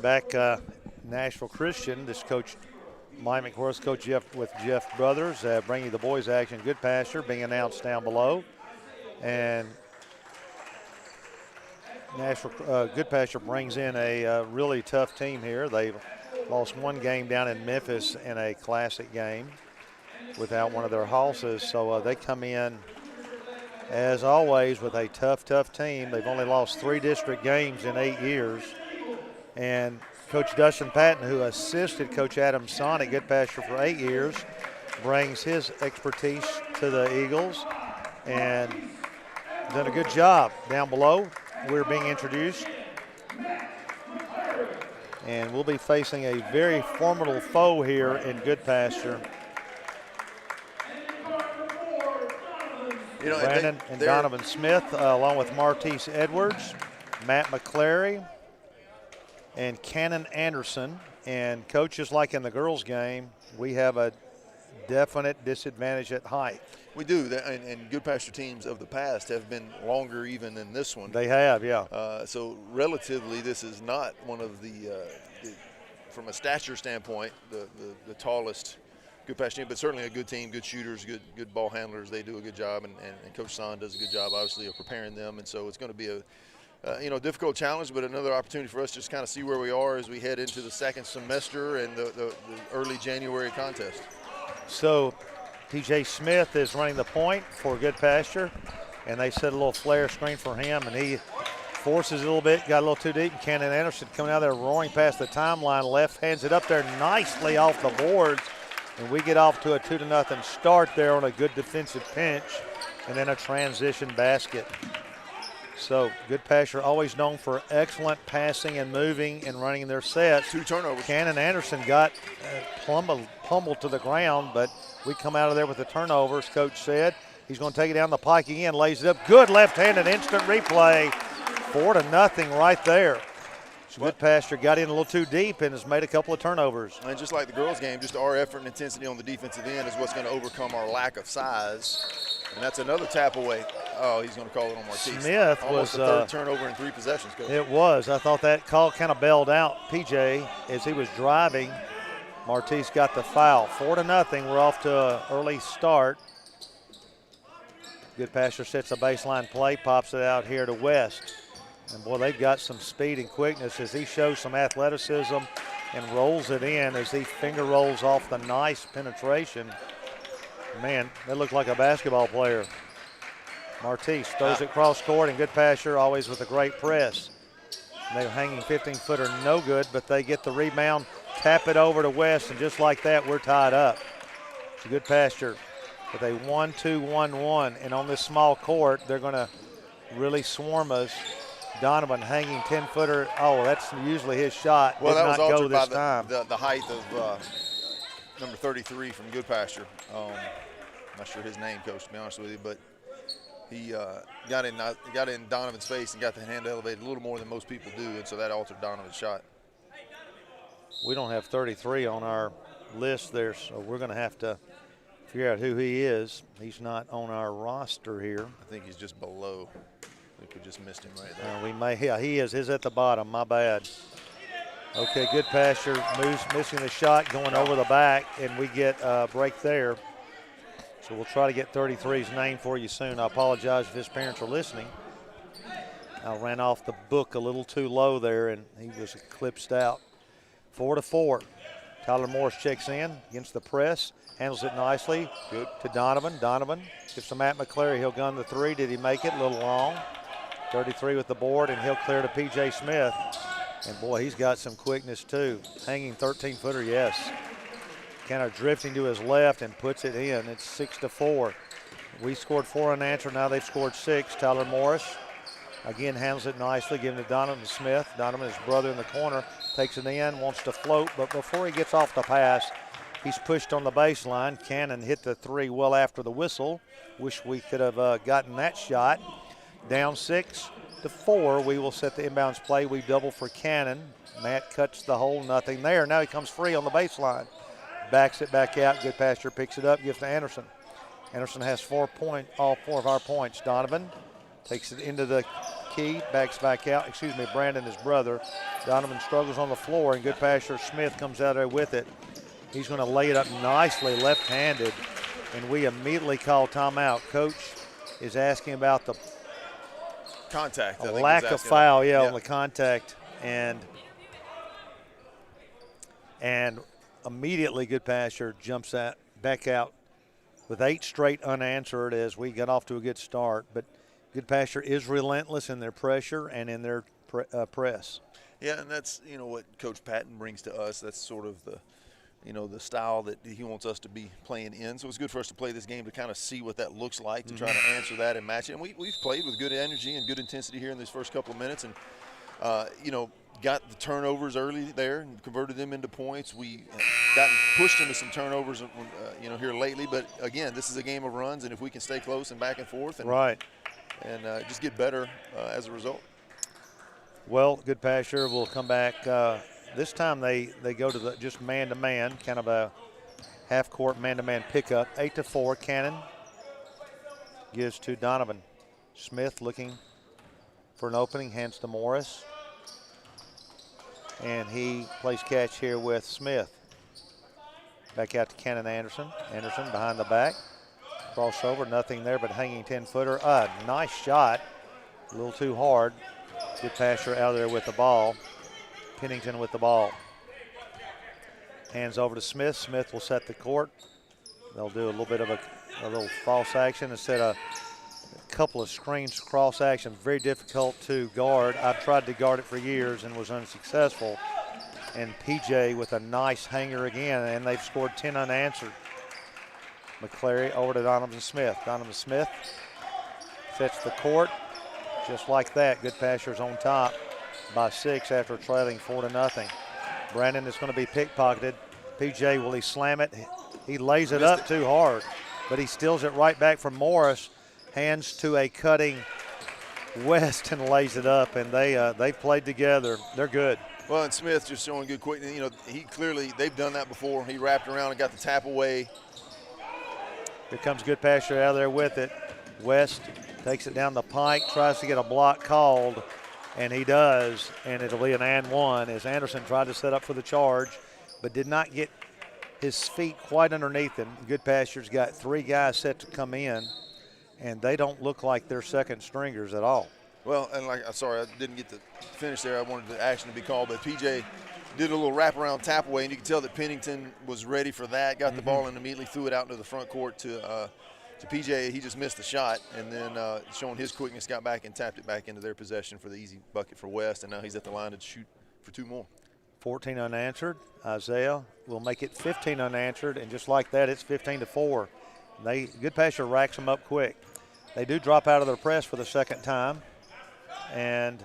back Nashville Christian. This coach, Mike McWhorst, Coach Jeff with Jeff Brothers, bringing you the boys' action. Goodpasture being announced down below. And Nashville Goodpasture brings in a really tough team here. They've lost one game down in Memphis in a classic game without one of their horses. So they come in, as always, with a tough team. They've only lost 3 district games in 8 years. And Coach Dustin Patton, who assisted Coach Adam Son at Goodpasture for 8 years, brings his expertise to the Eagles and done a good job. Down below, we're being introduced. And we'll be facing a very formidable foe here in Goodpasture. Brandon and Donovan Smith, along with Martise Edwards, Matt McClary, and Cannon Anderson. And coaches, like in the girls' game, we have a definite disadvantage at height. We do, and Goodpasture teams of the past have been longer even than this one. They have, yeah. So relatively, this is not one of the from a stature standpoint, the tallest Goodpasture team, but certainly a good team, good shooters, good ball handlers. They do a good job, and Coach Son does a good job, obviously, of preparing them. And so it's going to be a difficult challenge, but another opportunity for us to just kind of see where we are as we head into the second semester and the early January contest. So TJ Smith is running the point for Goodpasture, and they set a little flare screen for him, and he forces it a little bit, got a little too deep. Cannon Anderson coming out there roaring past the timeline left, hands it up there nicely off the boards, and we get off to a 2-0 start there on a good defensive pinch, and then a transition basket. So Goodpasture always known for excellent passing and moving and running their sets. 2 turnovers. Cannon Anderson got pummeled to the ground, but we come out of there with the turnovers. Coach said he's going to take it down the pike again, lays it up. Good left-handed instant replay. 4-0 right there. So Goodpasture got in a little too deep and has made a couple of turnovers. And just like the girls' game, just our effort and intensity on the defensive end is what's going to overcome our lack of size. And that's another tap away. Oh, he's going to call it on Martise. Smith almost was the third turnover in 3 possessions, Coach. It was. I thought that call kind of bailed out PJ as he was driving. Martise got the foul. 4-0. We're off to an early start. Goodpasture sets a baseline play, pops it out here to West. And, boy, they've got some speed and quickness as he shows some athleticism and rolls it in as he finger rolls off the nice penetration. Man, that looked like a basketball player. Martise throws it cross court, and Goodpasture always with a great press. And they're hanging 15-footer, no good, but they get the rebound, tap it over to West, and just like that, we're tied up. So Goodpasture with a 1-2-1-1, and on this small court, they're going to really swarm us. Donovan hanging 10-footer. Oh, that's usually his shot. Well, that was altered by time. The height of number 33 from Goodpasture. I'm not sure his name, Coach, to be honest with you, but he got in Donovan's face and got the hand elevated a little more than most people do, and so that altered Donovan's shot. We don't have 33 on our list there, so we're going to have to figure out who he is. He's not on our roster here. I think he's just below. I think we just missed him right there. We may, yeah, he is. He's at the bottom. My bad. Okay, Goodpasture moves, missing the shot, going over the back, and we get a break there. So we'll try to get 33's name for you soon. I apologize if his parents are listening. I ran off the book a little too low there, and he was eclipsed out. 4-4. Tyler Morris checks in against the press, handles it nicely. Good to Donovan. Donovan gives to Matt McClary. He'll gun the 3. Did he make it? A little long. 33 with the board, and he'll clear to P.J. Smith. And, boy, he's got some quickness, too. Hanging 13-footer, yes. Kind of drifting to his left and puts it in. It's 6-4. We scored 4 unanswered. Now they've scored 6. Tyler Morris, again, handles it nicely, giving to Donovan Smith. Donovan, his brother in the corner, takes it in, wants to float. But before he gets off the pass, he's pushed on the baseline. Cannon hit the 3 well after the whistle. Wish we could have gotten that shot. Down 6-4. We will set the inbounds play. We double for Cannon. Matt cuts the hole, nothing there. Now he comes free on the baseline. Backs it back out. Goodpasture picks it up, gives to Anderson. Anderson has all 4 of our points. Donovan takes it into the key, backs back out. Excuse me, Brandon, his brother. Donovan struggles on the floor, and Goodpasture Smith comes out there with it. He's going to lay it up nicely, left-handed, and we immediately call timeout. Coach is asking about the contact. A lack of foul, on the contact, and immediately Goodpasture jumps back out with 8 straight unanswered as we get off to a good start. But Goodpasture is relentless in their pressure and in their press. Yeah, and that's, what Coach Patton brings to us. That's sort of the style that he wants us to be playing in. So it's good for us to play this game to kind of see what that looks like, to try to answer that and match it. And we've played with good energy and good intensity here in these first couple of minutes, and got the turnovers early there and converted them into points. We gotten pushed into some turnovers, here lately. But again, this is a game of runs, and if we can stay close and back and forth, and just get better as a result. Well, Goodpasture will come back. This time they go to the just man-to-man, kind of a half-court man-to-man pickup. 8-4, Cannon gives to Donovan. Smith looking for an opening, hands to Morris. And he plays catch here with Smith. Back out to Cannon Anderson. Anderson behind the back. Crossover, nothing there but hanging 10-footer. Nice shot, a little too hard. Goodpasture out of there with the ball. Pennington with the ball. Hands over to Smith. Smith will set the court. They'll do a little bit of a little false action instead of a couple of screens cross action. Very difficult to guard. I've tried to guard it for years and was unsuccessful. And PJ with a nice hanger again, and they've scored 10 unanswered. McClary over to Donovan Smith. Donovan Smith sets the court. Just like that, Goodpasture's on top by 6 after trailing 4-0. Brandon is going to be pickpocketed. PJ, will he slam it? He lays it up too hard, but he steals it right back from Morris. Hands to a cutting West and lays it up, and they've played together. They're good. Well, and Smith just showing good quickness. They've done that before. He wrapped around and got the tap away. Here comes Goodpasture out of there with it. West takes it down the pike, tries to get a block called, and he does, and it'll be an and one as Anderson tried to set up for the charge, but did not get his feet quite underneath him. Goodpasture's got 3 guys set to come in, and they don't look like they're second stringers at all. Well, and sorry, I didn't get to finish there. I wanted the action to be called, but PJ did a little wraparound tap away, and you could tell that Pennington was ready for that, got the ball and immediately threw it out into the front court to PJ. He just missed the shot, and then showing his quickness, got back and tapped it back into their possession for the easy bucket for West, and now he's at the line to shoot for 2 more. 14 unanswered. Isaiah will make it 15 unanswered, and just like that, it's 15-4. Goodpasture racks them up quick. They do drop out of their press for the second time, and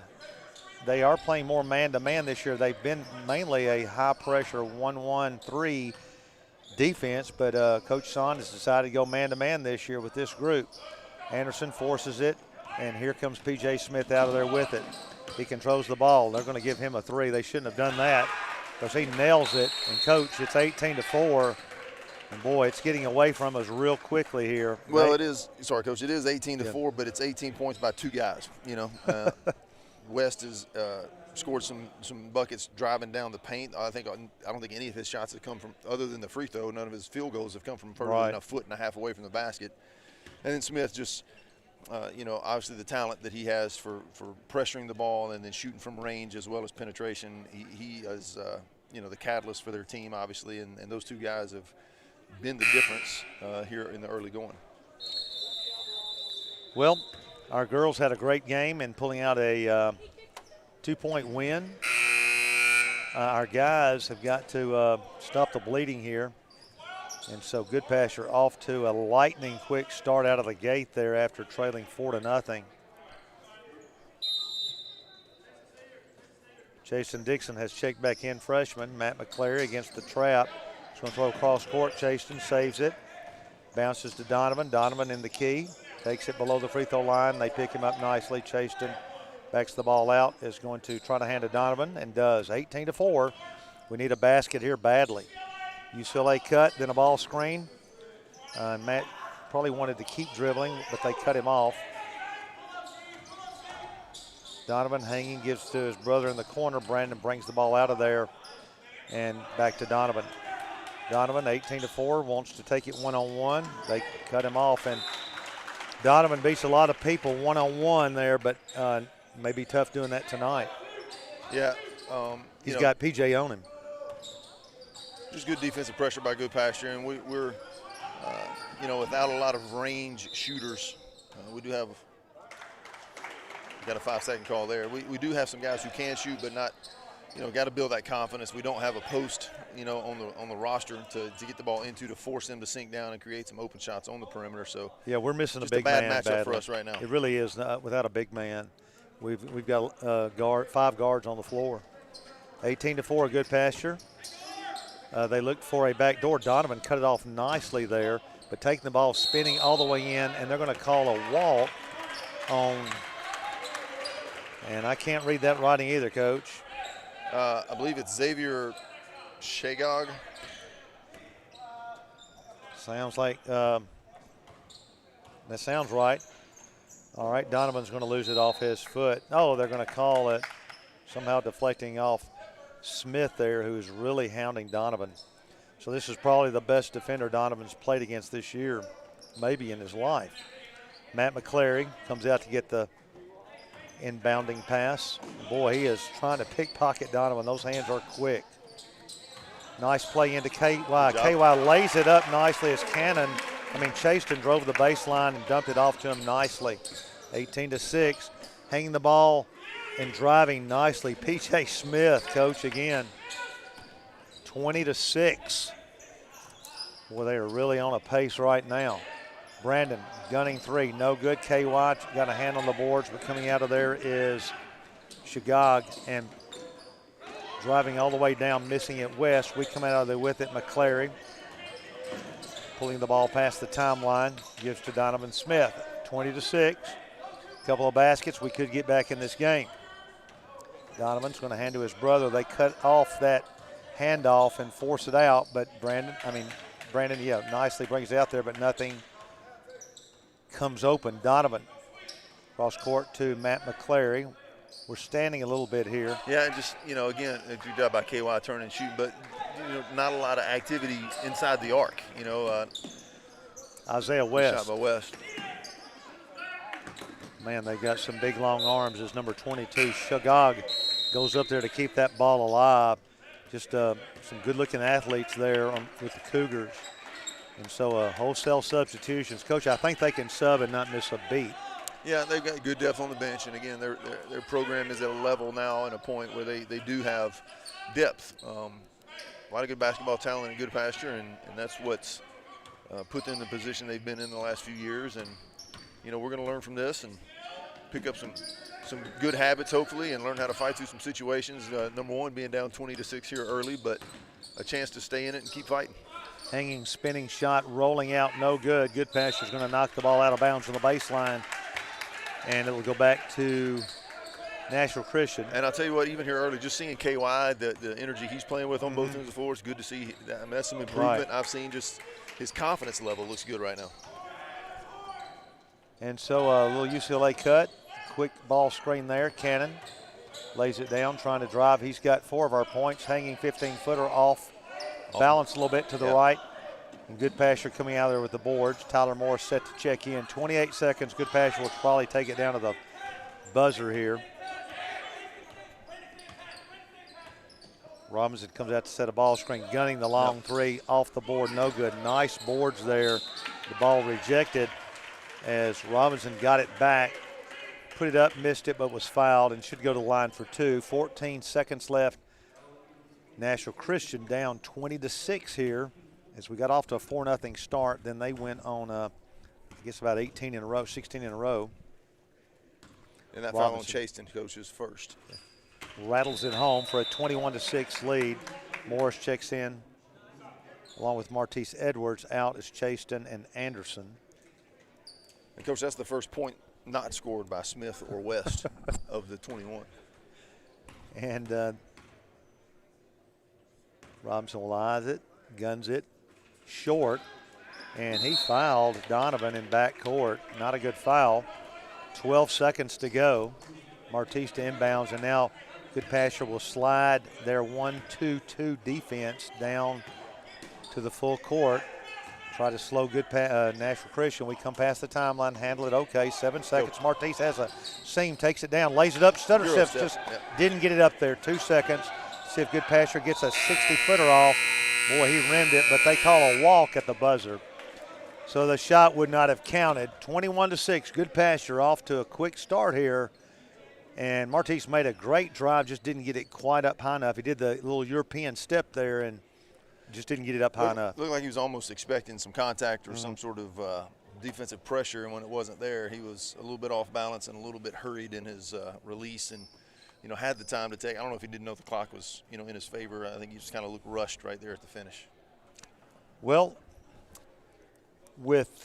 they are playing more man-to-man this year. They've been mainly a high-pressure 1-1-3 defense, but Coach Son has decided to go man-to-man this year with this group. Anderson forces it, and here comes P.J. Smith out of there with it. He controls the ball. They're going to give him a 3. They shouldn't have done that because he nails it. And, Coach, it's 18-4. And, boy, it's getting away from us real quickly here. Well, it is. Sorry, Coach. It is 18-4, but it's 18 points by 2 guys. West has scored some buckets driving down the paint. I don't think any of his shots have come from, other than the free throw, none of his field goals have come from further than a foot and a half away from the basket. And then Smith just, obviously the talent that he has for pressuring the ball and then shooting from range as well as penetration. He is, the catalyst for their team, obviously, and those 2 guys have been the difference here in the early going. Well, our girls had a great game in pulling out a 2-point win. Our guys have got to stop the bleeding here. And so Goodpasture off to a lightning quick start out of the gate there after trailing 4-0. Jason Dixon has checked back in, freshman. Matt McClary against the trap. He's going to throw across court. Chaston saves it. Bounces to Donovan. Donovan in the key. Takes it below the free throw line. They pick him up nicely. Chaston backs the ball out. Is going to try to hand to Donovan and does. 18-4. We need a basket here badly. UCLA cut, then a ball screen. Matt probably wanted to keep dribbling, but they cut him off. Donovan hanging, gives to his brother in the corner. Brandon brings the ball out of there and back to Donovan. Donovan, 18-4, wants to take it one-on-one. They cut him off, and Donovan beats a lot of people one-on-one there, but may be tough doing that tonight. Yeah. He's got PJ on him. Just good defensive pressure by Goodpasture, and we're without a lot of range shooters. We do have got a 5-second call there. We do have some guys who can shoot, but not, got to build that confidence. We don't have a post, on the roster to get the ball into, to force them to sink down and create some open shots on the perimeter. So yeah, we're missing just a big bad man matchup badly for us right now. It really is, without a big man. We've got 5 guards on the floor. 18-4, Goodpasture. They looked for a backdoor. Donovan cut it off nicely there, but taking the ball, spinning all the way in, and they're going to call a walk on. And I can't read that writing either, Coach. I believe it's Xavier Shagog. Sounds like that sounds right. All right, Donovan's going to lose it off his foot. Oh, they're going to call it somehow deflecting off Smith there, who's really hounding Donovan. So this is probably the best defender Donovan's played against this year, maybe in his life. Matt McClary comes out to get the inbounding pass. Boy, he is trying to pickpocket Donovan. Those hands are quick. Nice play into KY. KY lays it up nicely as Chaston drove the baseline and dumped it off to him nicely. 18-6, hanging the ball and driving nicely. PJ Smith, Coach, again. 20-6. Boy, they are really on a pace right now. Brandon gunning 3, no good. KY got a hand on the boards, but coming out of there is Shagog, and driving all the way down, missing it west. We come out of there with it. McClary pulling the ball past the timeline, gives to Donovan Smith. 20-6. Couple of baskets. We could get back in this game. Donovan's going to hand to his brother. They cut off that handoff and force it out, but Brandon, nicely brings it out there, but nothing comes open. Donovan cross court to Matt McClary. We're standing a little bit here. Yeah, and just, again, a good job by KY turn and shoot, but, not a lot of activity inside the arc, Isaiah West. Shot by West. Man, they've got some big, long arms. As number 22, Shagog, goes up there to keep that ball alive. Just some good-looking athletes there with the Cougars. And so wholesale substitutions. Coach, I think they can sub and not miss a beat. Yeah, they've got good depth on the bench, and again, their program is at a level now and a point where they do have depth. A lot of good basketball talent in Goodpasture, and that's what's put them in the position they've been in the last few years. And we're going to learn from this and pick up some good habits, hopefully, and learn how to fight through some situations. Number one, being down 20-6 here early, but a chance to stay in it and keep fighting. Hanging, spinning shot, rolling out, no good. Goodpasture's going to knock the ball out of bounds on the baseline, and it will go back to Nashville Christian. And I'll tell you what, even here early, just seeing KY, the energy he's playing with on both ends of the floor, it's good to see. That's some improvement. Right. I've seen just his confidence level looks good right now. And so a little UCLA cut, quick ball screen there. Cannon lays it down, trying to drive. He's got 4 of our points, hanging 15-footer off, balance a little bit to the right. And Goodpasture coming out there with the boards. Tyler Morris set to check in. 28 seconds. Goodpasture will probably take it down to the buzzer here. Robinson comes out to set a ball screen, gunning the long 3 off the board, no good. Nice boards there. The ball rejected as Robinson got it back, put it up, missed it, but was fouled and should go to the line for 2. 14 seconds left. Nashville Christian down 20-6 here as we got off to a 4-0 start. Then they went on, I guess, about 16 in a row. And that foul on Chaston, Coach's first. Rattles it home for a 21-6 lead. Morris checks in along with Martise Edwards. Out is Chaston and Anderson. And, Coach, that's the first point not scored by Smith or West of the 21. And Robinson lies it, guns it, short, and he fouled Donovan in backcourt. Not a good foul. 12 seconds to go. Martise to inbounds, and now Goodpasture will slide their 1-2-2 defense down to the full court. Try to slow Nashville Christian. We come past the timeline, handle it okay. 7 seconds. Martise has a seam, takes it down, lays it up. Stutter steps, just didn't get it up there. 2 seconds. See if Goodpasture gets a 60-footer off. Boy, he rimmed it, but they call a walk at the buzzer. So the shot would not have counted. 21-6. Goodpasture off to a quick start here. And Martise made a great drive, just didn't get it quite up high enough. He did the little European step there and just didn't get it up high enough. Looked like he was almost expecting some contact or some sort of defensive pressure, and when it wasn't there, he was a little bit off balance and a little bit hurried in his release, and had the time to take. I don't know if he didn't know the clock was in his favor. I think he just kind of looked rushed right there at the finish. Well, with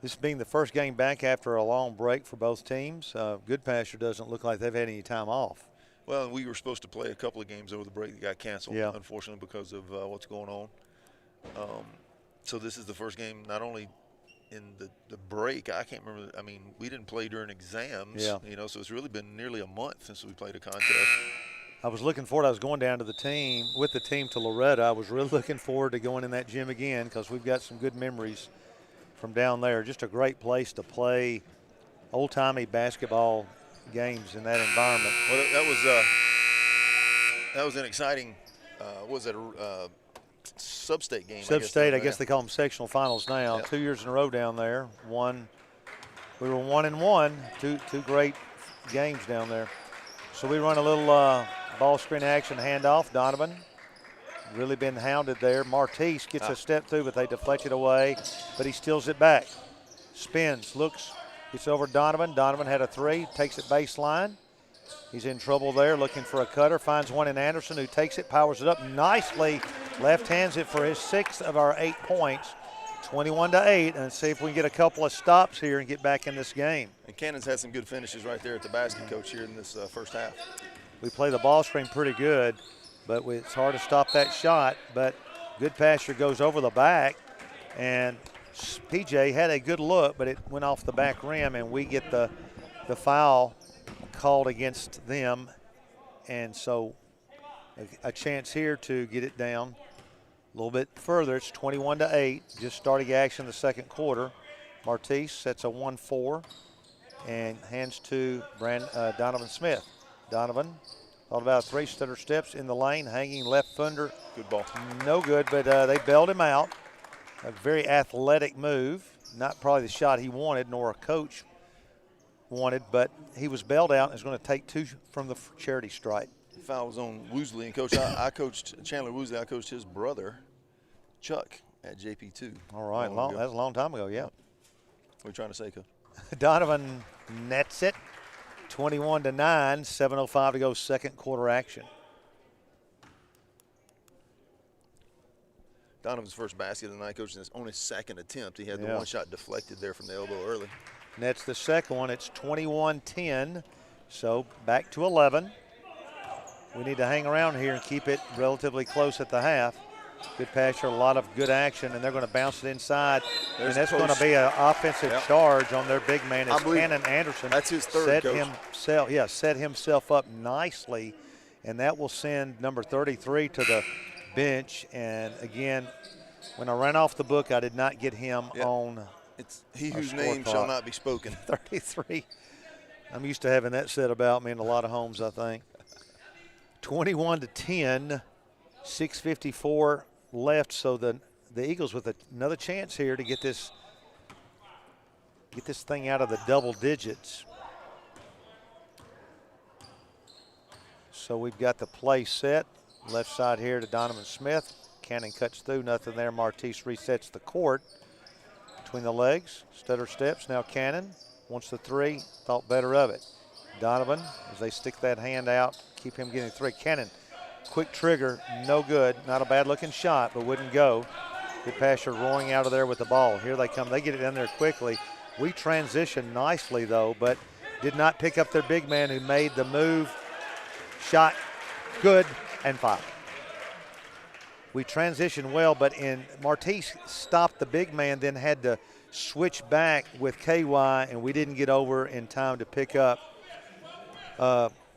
this being the first game back after a long break for both teams, Goodpasture doesn't look like they've had any time off. Well, we were supposed to play a couple of games over the break that got canceled, unfortunately, because of what's going on. So this is the first game not only in the break. I can't remember. I mean, we didn't play during exams, so it's really been nearly a month since we played a contest. I was looking forward. I was going down to the team to Loretta. I was really looking forward to going in that gym again because we've got some good memories from down there. Just a great place to play old-timey basketball games in that environment. Well, that was an exciting. Was it a sub-state game? Sub-state. I guess they call them sectional finals now. Yep. 2 years in a row down there. We were 1-1. Two great games down there. So we run a little ball screen action handoff. Donovan really been hounded there. Martise gets a step through, but they deflect it away. But he steals it back. Spins, looks, gets over Donovan. Donovan had a three, takes it baseline. He's in trouble there, looking for a cutter. Finds one in Anderson, who takes it, powers it up nicely. Left hands it for his 6th of our 8 points. 21-8, and see if we can get a couple of stops here and get back in this game. And Cannon's had some good finishes right there at the basket, Coach, here in this first half. We play the ball screen pretty good, but it's hard to stop that shot. But Goodpasture goes over the back, and PJ had a good look, but it went off the back rim, and we get the foul called against them. And so a chance here to get it down a little bit further. It's 21-8, just starting action the second quarter. Martise sets a 1-4 and hands to Donovan Smith. Donovan thought about a three, stutter steps in the lane, hanging left footer. Good ball. No good, but they bailed him out. A very athletic move. Not probably the shot he wanted, nor a coach wanted, but he was bailed out and is going to take 2 from the charity stripe. Foul was on Woosley, and Coach, I coached Chandler Woosley. I coached his brother, Chuck, at JP2. All right, that was a long time ago, yeah. What are you trying to say, Coach? Donovan nets it, 21-9, 7:05 to go, second quarter action. Donovan's first basket of the night, Coach, and it's on his second attempt. He had the one shot deflected there from the elbow early. Nets the second one. It's 21-10, so back to 11. We need to hang around here and keep it relatively close at the half. Goodpasture, a lot of good action, and they're going to bounce it inside. And that's going to be an offensive charge on their big man. It's Cannon Anderson. That's his third, set himself up nicely, and that will send number 33 to the bench. And, again, when I ran off the book, I did not get him on. It's he whose name shall not be spoken. 33. I'm used to having that said about me in a lot of homes, I think. 21-10, 6:54 left. So the Eagles with another chance here to get this thing out of the double digits. So we've got the play set. Left side here to Donovan Smith. Cannon cuts through, nothing there. Martise resets the court between the legs. Stutter steps. Now Cannon wants the three. Thought better of it. Donovan, as they stick that hand out, keep him getting three. Cannon, quick trigger, no good. Not a bad-looking shot, but wouldn't go. Goodpasture roaring out of there with the ball. Here they come. They get it in there quickly. We transition nicely, though, but did not pick up their big man who made the move. Shot good and foul. we transitioned well, but Martise stopped the big man, then had to switch back with KY, and we didn't get over in time to pick up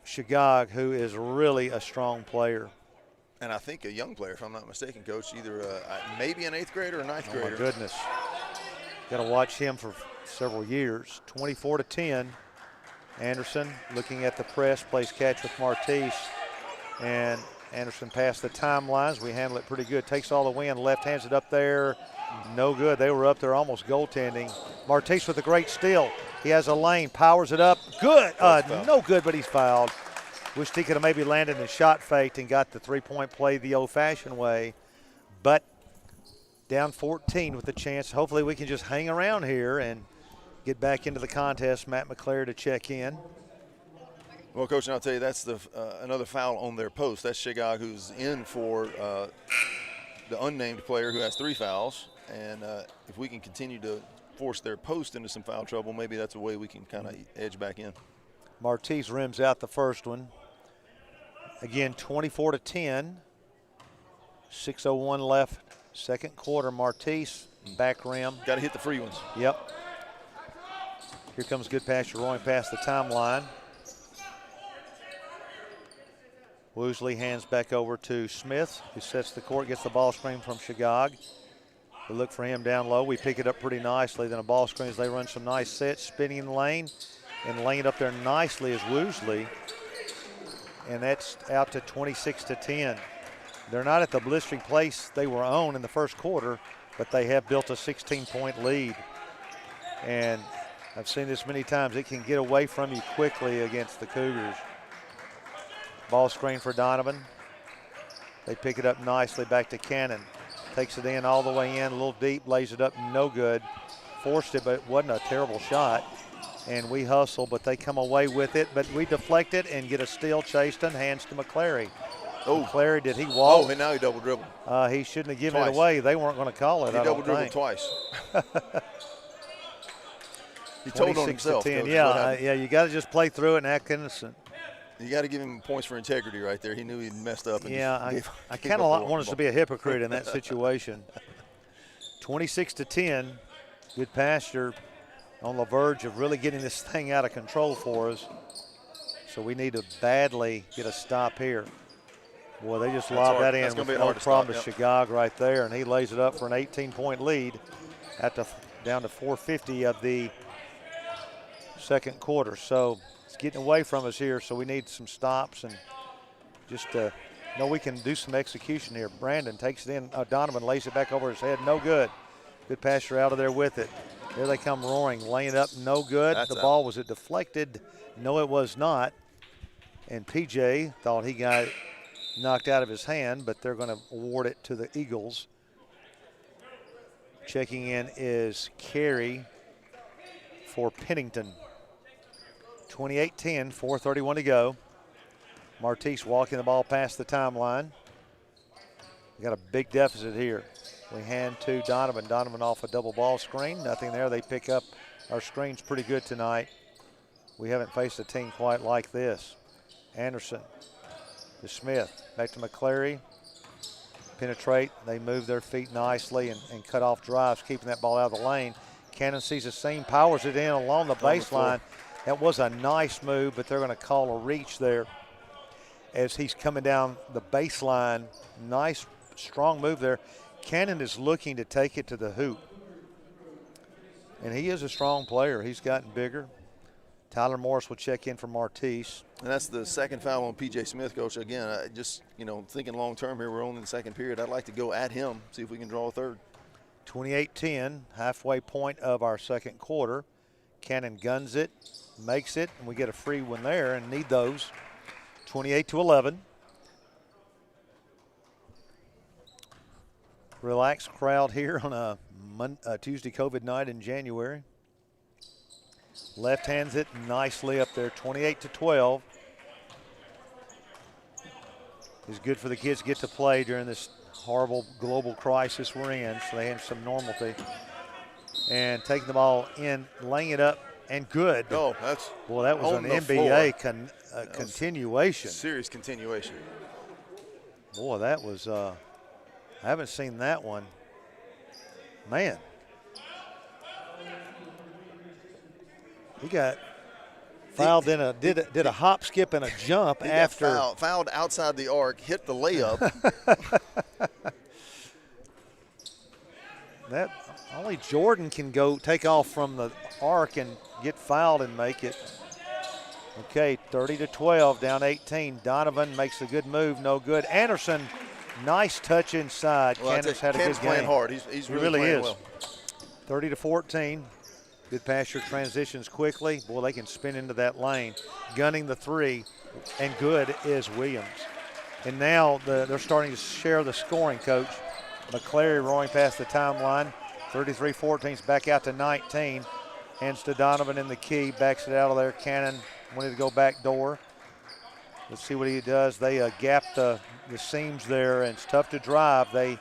Shagag, who is really a strong player. And I think a young player, if I'm not mistaken, Coach, either maybe an 8th grader or 9th grader. Oh, my goodness. Got to watch him for several years. 24-10. Anderson looking at the press, plays catch with Martise. And Anderson passed the timelines. We handle it pretty good. Takes all the wind, left hands it up there. No good. They were up there almost goaltending. Martise with a great steal. He has a lane, powers it up. Good. No good, but he's fouled. Wished he could have maybe landed in shot fake and got the three-point play the old-fashioned way. But down 14 with a chance. Hopefully we can just hang around here and get back into the contest. Matt McClary to check in. Well, Coach, and I'll tell you, that's another foul on their post. That's Shagag, who's in for the unnamed player who has 3 fouls. And if we can continue to force their post into some foul trouble, maybe that's a way we can kind of edge back in. Martise rims out the first one. Again, 24-10. 6:01 left, second quarter. Martise, back rim. Got to hit the free ones. Yep. Here comes Goodpasture rolling past the timeline. Woosley hands back over to Smith, who sets the court, gets the ball screen from Shagag. We look for him down low. We pick it up pretty nicely. Then a ball screen as they run some nice sets, spinning in the lane, and laying it up there nicely is Woosley. And that's out to 26-10. They're not at the blistering place they were on in the first quarter, but they have built a 16-point lead. And I've seen this many times. It can get away from you quickly against the Cougars. Ball screen for Donovan. They pick it up nicely back to Cannon. Takes it in all the way in, a little deep, lays it up, no good. Forced it, but it wasn't a terrible shot. And we hustle, but they come away with it. But we deflect it and get a steal. Chasten hands to McClary. Oh, McClary, did he walk? Oh, and now he double dribbled. He shouldn't have given it away. They weren't going to call it. He double dribbled twice. He told on himself. 10. Yeah, you got to just play through it and act innocent. You got to give him points for integrity right there. He knew he'd messed up. And I kind of want us to be a hypocrite in that situation. 26-10. Goodpasture on the verge of really getting this thing out of control for us. So we need to badly get a stop here. Boy, they just lob that in with no problem to Shagag right there, and he lays it up for an 18-point lead down to 4:50 of the second quarter. So it's getting away from us here, so we need some stops and just know we can do some execution here. Brandon takes it in. Donovan lays it back over his head. No good. Goodpasture out of there with it. Here they come roaring, laying it up. No good. The ball, was it deflected? No, it was not. And PJ thought he got it knocked out of his hand, but they're going to award it to the Eagles. Checking in is Carey for Pennington. 28-10, 4:31 to go. Martise walking the ball past the timeline. We got a big deficit here. We hand to Donovan. Donovan off a double ball screen. Nothing there. They pick up our screens pretty good tonight. We haven't faced a team quite like this. Anderson to Smith. Back to McClary. Penetrate. They move their feet nicely and cut off drives, keeping that ball out of the lane. Cannon sees the seam, powers it in along the baseline. That was a nice move, but they're going to call a reach there as he's coming down the baseline. Nice, strong move there. Cannon is looking to take it to the hoop. And he is a strong player. He's gotten bigger. Tyler Morris will check in for Martise. And that's the second foul on P.J. Smith, Coach. Again, just, thinking long-term here, we're only in the second period. I'd like to go at him, see if we can draw a third. 28-10, halfway point of our second quarter. Cannon guns it, makes it, and we get a free one there and need those. 28-11. Relaxed crowd here on a Tuesday COVID night in January. Left hands it nicely up there, 28-12. It's good for the kids to get to play during this horrible global crisis we're in, so they have some normalcy. And taking the ball in, laying it up, and good. Oh, that was an NBA continuation. Serious continuation. Boy, that was I haven't seen that one. Man. He got fouled did a hop, skip, and a jump after. Fouled outside the arc, hit the layup. That only Jordan can go take off from the arc and get fouled and make it. Okay, 30-12, down 18. Donovan makes a good move, no good. Anderson, nice touch inside. Well, Candace had a good game. playing hard. He's really playing well. 30-14. Goodpasture transitions quickly. Boy, they can spin into that lane. Gunning the three, and good is Williams. And now they're starting to share the scoring, Coach. McClary rolling past the timeline. 33-14 is back out to 19. Hands to Donovan in the key, backs it out of there. Cannon wanted to go back door. Let's see what he does. They gap the seams there, and it's tough to drive. They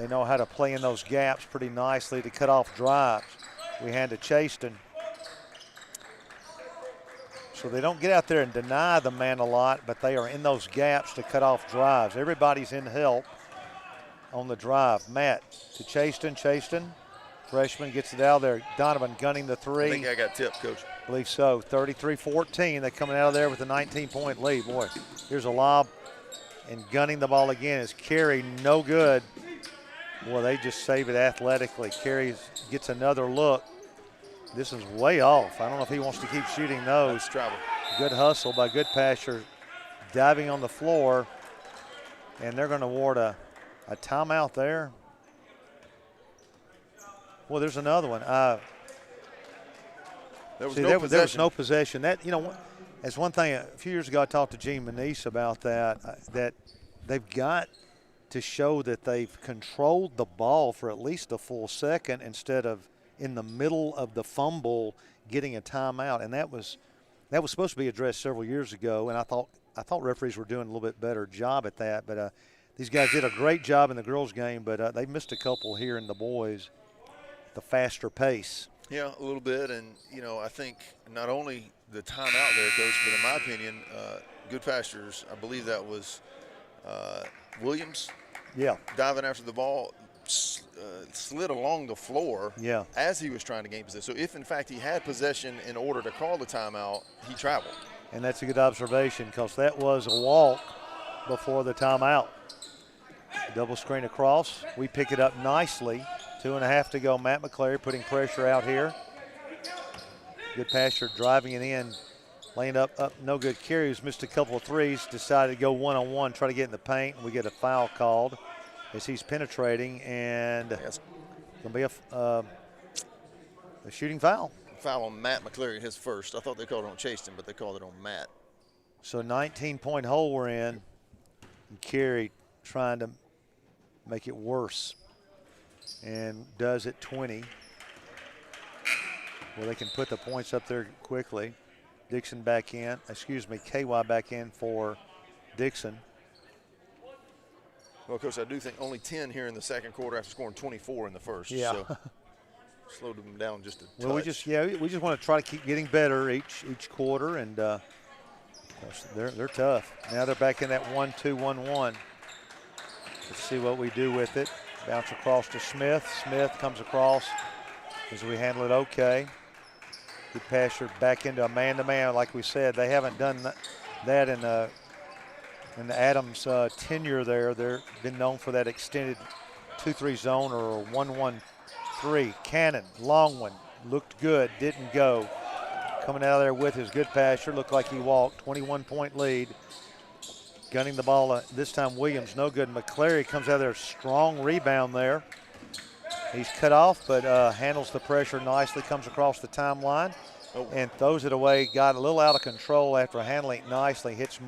know how to play in those gaps pretty nicely to cut off drives. We hand to Chaston. So they don't get out there and deny the man a lot, but they are in those gaps to cut off drives. Everybody's in help on the drive. Matt to Chaston. Chaston, freshman, gets it out of there. Donovan gunning the three. I think I got tipped, Coach. I believe so. 33-14. They're coming out of there with a 19-point lead. Boy, here's a lob, and gunning the ball again is Carey. No good. Boy, they just save it athletically. Carey gets another look. This is way off. I don't know if he wants to keep shooting those. Nice travel. Good hustle by Goodpasture, diving on the floor, and they're going to award a timeout there. Well, there's another one. There was no possession. That, that's one thing. A few years ago, I talked to Gene Manise about that. That they've got to show that they've controlled the ball for at least a full second instead of in the middle of the fumble getting a timeout. And that was supposed to be addressed several years ago. And I thought referees were doing a little bit better job at that. But these guys did a great job in the girls' game, but they missed a couple here in the boys. The faster pace. Yeah, a little bit, and I think not only the timeout there, Coach, but in my opinion, Goodpasture's, I believe that was Williams. Yeah. Diving after the ball, slid along the floor. Yeah. As he was trying to gain possession. So if in fact he had possession in order to call the timeout, he traveled. And that's a good observation because that was a walk before the timeout. Double screen across. We pick it up nicely. 2.5 to go. Matt McClary putting pressure out here. Goodpasture driving it in. Laying up, no good. Carey, who's missed a couple of threes, decided to go one-on-one, try to get in the paint, and we get a foul called as he's penetrating, and it's going to be a shooting foul. Foul on Matt McClary, his first. I thought they called it on Chaston, but they called it on Matt. So 19-point hole we're in, and Carey trying to make it worse. And does at 20. Well, they can put the points up there quickly. Dixon back in. KY back in for Dixon. Well, Coach, I do think only 10 here in the second quarter after scoring 24 in the first. Yeah. So slowed them down just a touch. Well, we just want to try to keep getting better each quarter, and they're tough. Now they're back in that 1-2-1-1. Let's see what we do with it. Bounce across to Smith. Smith comes across as we handle it okay. Goodpasture back into a man-to-man. Like we said, they haven't done that in the Adams tenure there. They've been known for that extended 2-3 zone or 1-1-3. Cannon, long one, looked good, didn't go. Coming out of there with his Goodpasture, looked like he walked. 21-point lead. Gunning the ball, this time Williams, no good. McClary comes out of there, strong rebound there. He's cut off, but handles the pressure nicely, comes across the timeline and throws it away. Got a little out of control after handling it nicely. Hits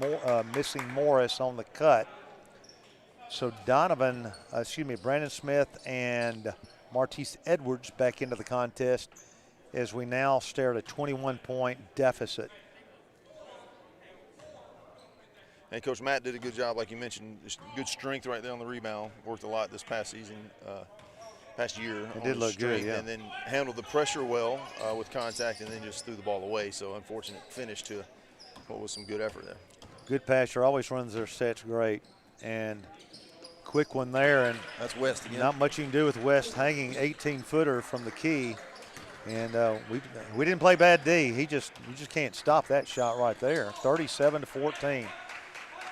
missing Morris on the cut. So Brandon Smith and Martise Edwards back into the contest as we now stare at a 21-point deficit. And Coach Matt did a good job, like you mentioned, just good strength right there on the rebound. Worked a lot this past season, past year. It did look good, yeah. And then handled the pressure well with contact, and then just threw the ball away. So unfortunate finish to what was some good effort there. Goodpasture always runs their sets great, and quick one there, and that's West again. not much you can do with West hanging 18-footer from the key. And we didn't play bad D. You just can't stop that shot right there. 37-14.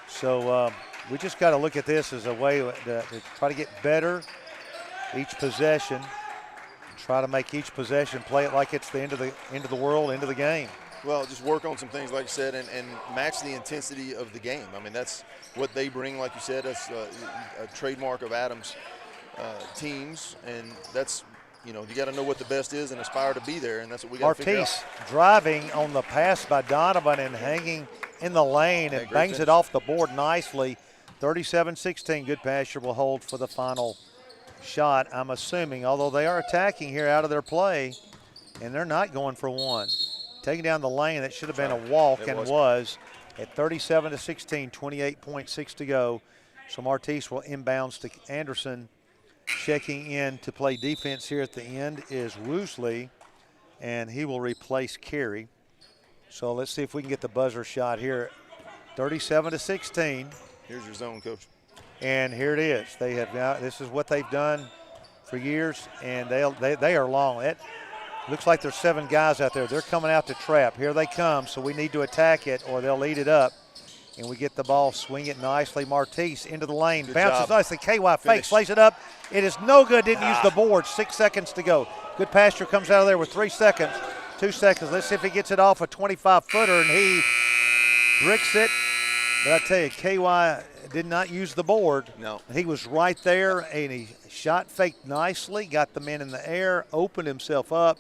So we just got to look at this as a way to try to get better each possession. Try to make each possession play it like it's the end of the world, end of the game. Well, just work on some things, like you said, and match the intensity of the game. I mean, that's what they bring, like you said. That's a trademark of Adams' teams, and that's, you got to know what the best is and aspire to be there, and that's what we got to figure out. Artis driving on the pass by Donovan and hanging in the lane and bangs it off the board nicely. 37-16, Goodpasture will hold for the final shot, I'm assuming, although they are attacking here out of their play, and they're not going for one. Taking down the lane, that should have been a walk, and was at 37-16, 28.6 to go. So Martise will inbounds to Anderson. Checking in to play defense here at the end is Woosley, and he will replace Carey. So let's see if we can get the buzzer shot here. 37-16. Here's your zone, Coach. And here it is. They have now. This is what they've done for years, and they are long. It looks like there's 7 guys out there. They're coming out to trap. Here they come. So we need to attack it, or they'll eat it up. And we get the ball, swing it nicely. Martise into the lane, Good bounces job. nicely. KY fakes, lays it up. It is no good. Didn't use the board. 6 seconds to go. Goodpasture comes out of there with 3 seconds. 2 seconds. Let's see if he gets it off a 25-footer, and he bricks it. But I tell you, KY did not use the board. No. He was right there, and he shot faked nicely, got the man in the air, opened himself up,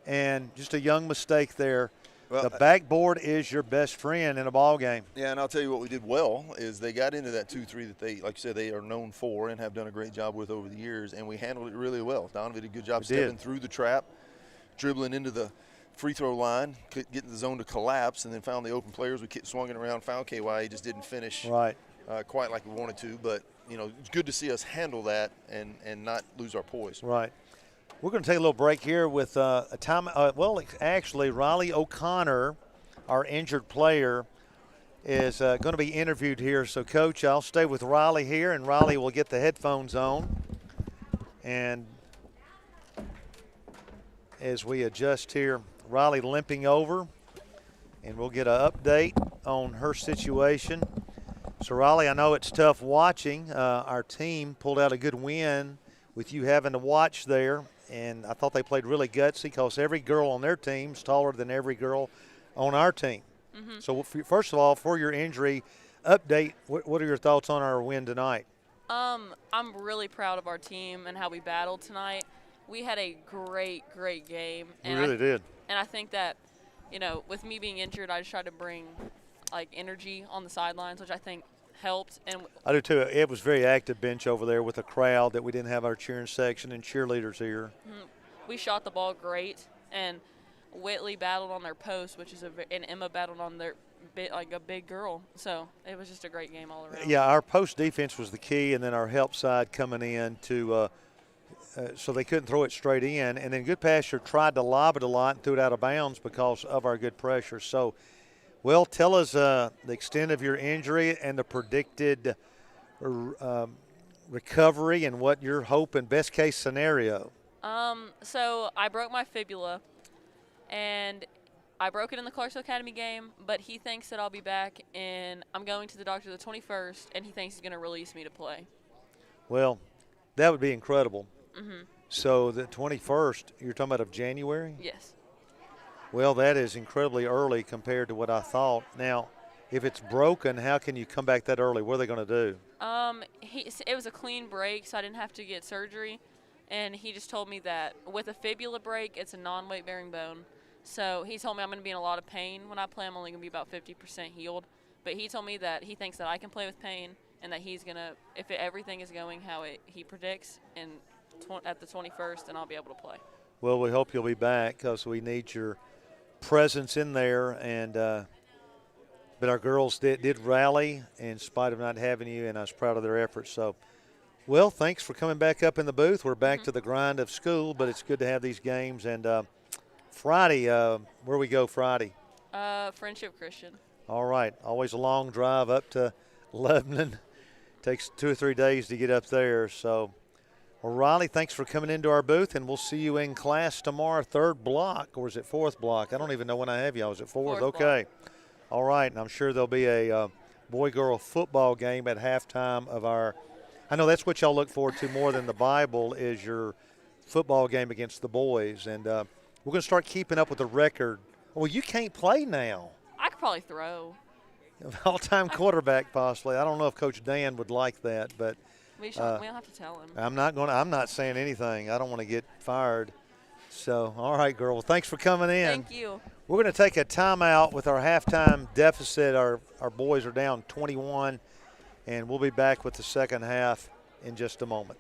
and just a young mistake there. Well, the backboard is your best friend in a ball game. Yeah, and I'll tell you what we did well is they got into that 2-3 that they, like you said, they are known for and have done a great job with over the years, and we handled it really well. Donovan did a good job stepping through the trap, dribbling into the free throw line, getting the zone to collapse, and then found the open players. We swung it around, found KY. He just didn't finish quite like we wanted to, but it's good to see us handle that and not lose our poise. Right. We're going to take a little break here with a time. Actually, Riley O'Connor, our injured player, is going to be interviewed here. So, Coach, I'll stay with Riley here, and Riley will get the headphones on. And as we adjust here, Riley limping over, and we'll get an update on her situation. So, Riley, I know it's tough watching. Our team pulled out a good win with you having to watch there. And I thought they played really gutsy because every girl on their team is taller than every girl on our team. Mm-hmm. So, first of all, for your injury update, what are your thoughts on our win tonight? I'm really proud of our team and how we battled tonight. We had a great game. We really did. And I think that, with me being injured, I just tried to bring, energy on the sidelines, which I think helped. And I do too. It was very active bench over there with a crowd that we didn't have our cheering section and cheerleaders here. Mm-hmm. We shot the ball great, and Whitley battled on their post, and Emma battled on their a big girl. So it was just a great game all around. Yeah, our post defense was the key, and then our help side coming in to so they couldn't throw it straight in. And then Goodpasture tried to lob it a lot and threw it out of bounds because of our good pressure. So. Well, tell us the extent of your injury and the predicted recovery and what your hope and best case scenario. So I broke my fibula, and I broke it in the Clarksville Academy game, but he thinks that I'll be back, and I'm going to the doctor the 21st, and he thinks he's going to release me to play. Well, that would be incredible. Mm-hmm. So the 21st, you're talking about of January? Yes. Well, that is incredibly early compared to what I thought. Now, if it's broken, how can you come back that early? What are they going to do? It was a clean break, so I didn't have to get surgery. And he just told me that with a fibula break, it's a non-weight-bearing bone. So he told me I'm going to be in a lot of pain when I play. I'm only going to be about 50% healed. But he told me that he thinks that I can play with pain and that he's going to, if everything is going how he predicts, and at the 21st, then I'll be able to play. Well, we hope you'll be back because we need your presence in there, and but our girls did rally in spite of not having you, and I was proud of their efforts. So, well, thanks for coming back up in the booth. We're back to the grind of school, but it's good to have these games. And Friday, where we go Friday? Friendship Christian. All right, always a long drive up to Lebanon Takes 2 or 3 days to get up there. So, well, Riley, thanks for coming into our booth, and we'll see you in class tomorrow, third block, or is it fourth block? I don't even know when I have you. Was it fourth? Fourth Okay. All right, and I'm sure there'll be a boy-girl football game at halftime of our – I know that's what y'all look forward to more than the Bible is your football game against the boys. And we're going to start keeping up with the record. Well, you can't play now. I could probably throw. All-time quarterback, possibly. I don't know if Coach Dan would like that, but We don't have to tell him. I'm not saying anything. I don't want to get fired. So, all right, girl. Well, thanks for coming in. Thank you. We're going to take a timeout with our halftime deficit. Our boys are down 21, and we'll be back with the second half in just a moment.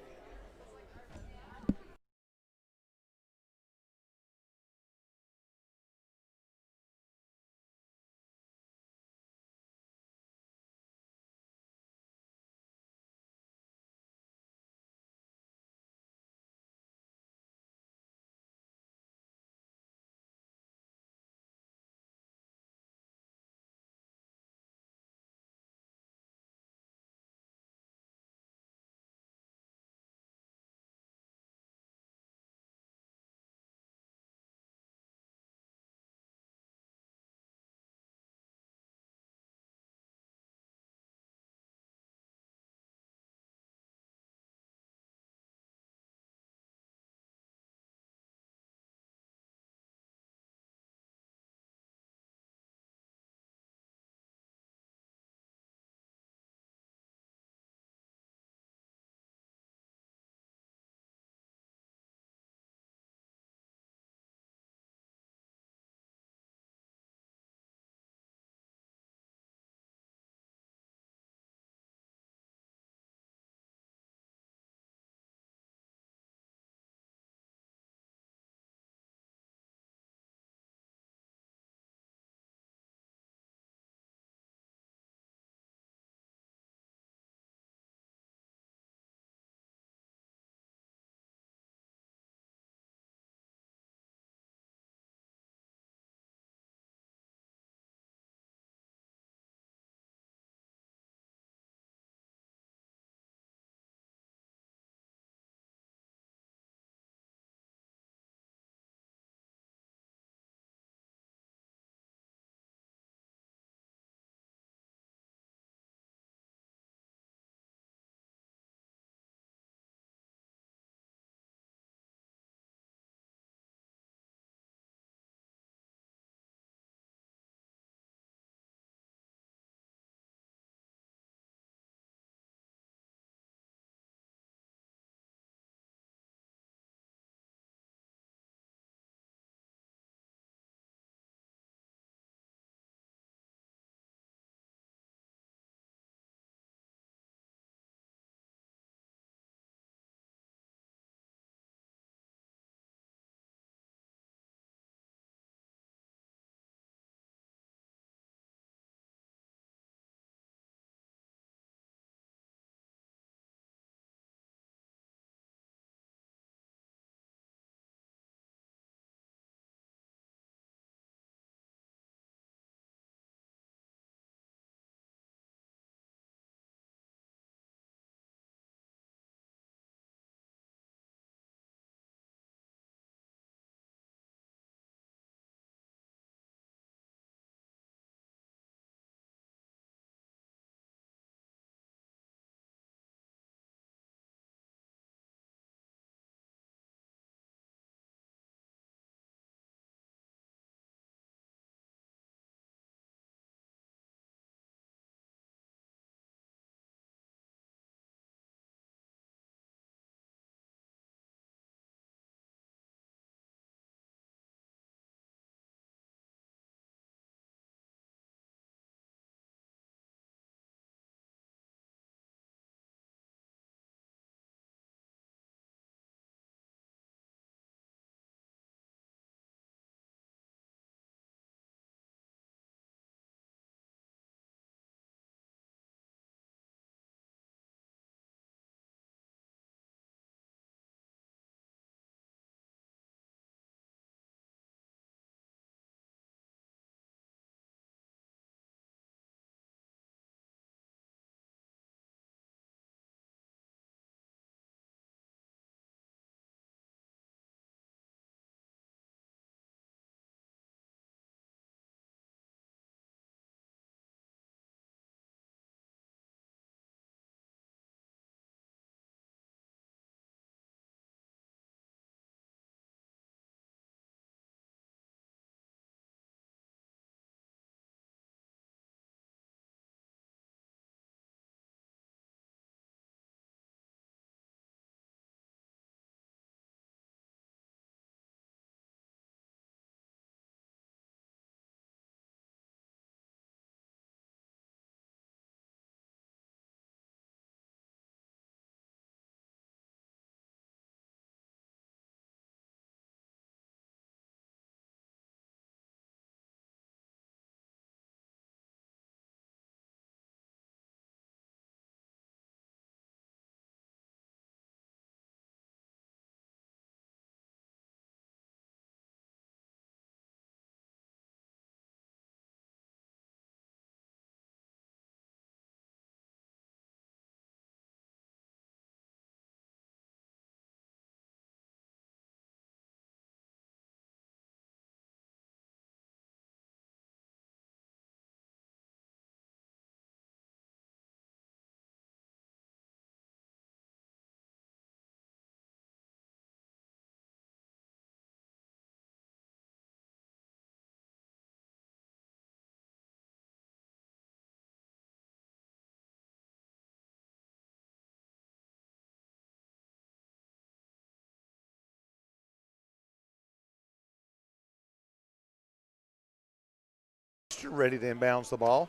Goodpasture ready to inbounds the ball.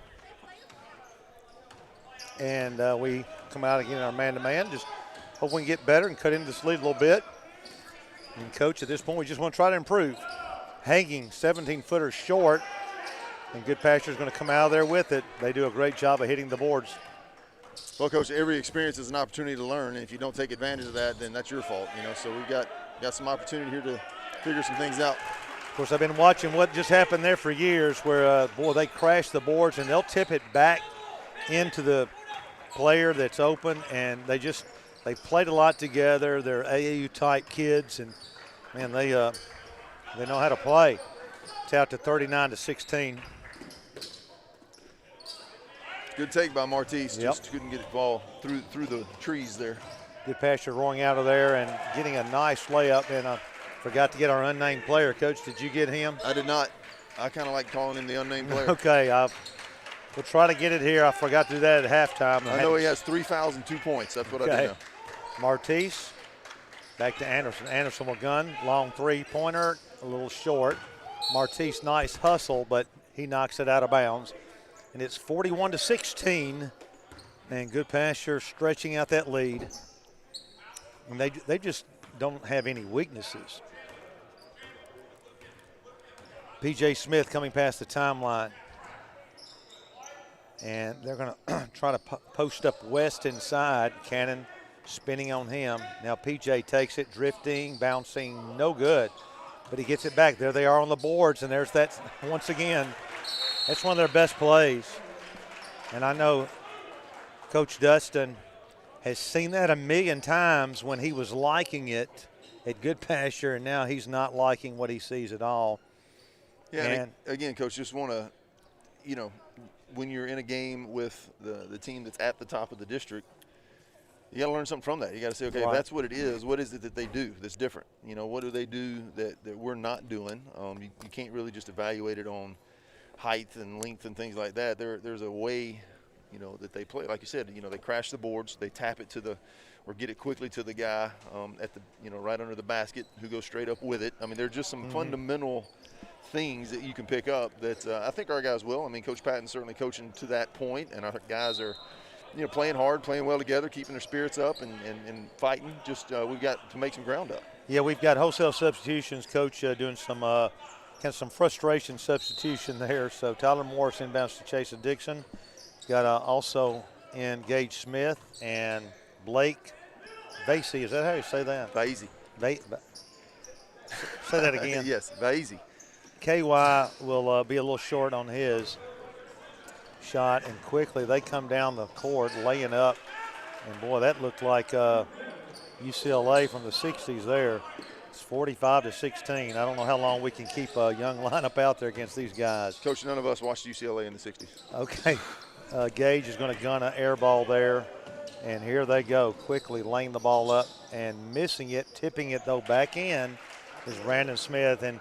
And we come out again, our man-to-man. Just hope we can get better and cut into this lead a little bit. And, Coach, at this point, we just want to try to improve. Hanging 17-footers short, and Goodpasture is going to come out of there with it. They do a great job of hitting the boards. Well, Coach, every experience is an opportunity to learn. And if you don't take advantage of that, then that's your fault. So we've got some opportunity here to figure some things out. Of course, I've been watching what just happened there for years where, boy, they crash the boards and they'll tip it back into the player that's open, and they played a lot together. They're AAU-type kids, and, man, they know how to play. It's out to 39-16. Good take by Martise. Just couldn't get the ball through the trees there. Goodpasture rolling out of there and getting a nice layup, and I forgot to get our unnamed player. Coach, did you get him? I did not. I kind of like calling him the unnamed player. Okay, we'll try to get it here. I forgot to do that at halftime. I know he has 3 fouls and 2 points. That's what I do know. Martise, back to Anderson. Anderson will gun, long three-pointer, a little short. Martise, nice hustle, but he knocks it out of bounds. And it's 41-16, and Goodpasture stretching out that lead. And they just don't have any weaknesses. P.J. Smith coming past the timeline. And they're going to try to post up West inside. Cannon spinning on him. Now P.J. takes it, drifting, bouncing, no good. But he gets it back. There they are on the boards, and there's that once again. That's one of their best plays. And I know Coach Dustin has seen that a million times when he was liking it at Goodpasture, and now he's not liking what he sees at all. Yeah, and again, Coach, just want to, when you're in a game with the team that's at the top of the district, you got to learn something from that. You got to say, okay, if that's what it is, what is it that they do that's different? What do they do that we're not doing? You can't really just evaluate it on height and length and things like that. There's a way, that they play. Like you said, they crash the boards, they tap it or get it quickly to the guy at the, right under the basket who goes straight up with it. I mean, there's just some fundamental things that you can pick up that I think our guys will. I mean, Coach Patton's certainly coaching to that point, and our guys are, playing hard, playing well together, keeping their spirits up and fighting. Just we've got to make some ground up. Yeah, we've got wholesale substitutions. Coach doing some frustration substitution there. So Tyler Morris inbounds to Chase Dixon. Got also in Gage Smith and Blake Vasey. Is that how you say that? Vasey. Say that again. Yes, Vasey. KY will be a little short on his shot, and quickly they come down the court laying up. And, boy, that looked like UCLA from the 60s there. It's 45-16. I don't know how long we can keep a young lineup out there against these guys. Coach, none of us watched UCLA in the 60s. Okay. Gage is going to gun an air ball there. And here they go, quickly laying the ball up and missing it, tipping it, though, back in is Brandon Smith. And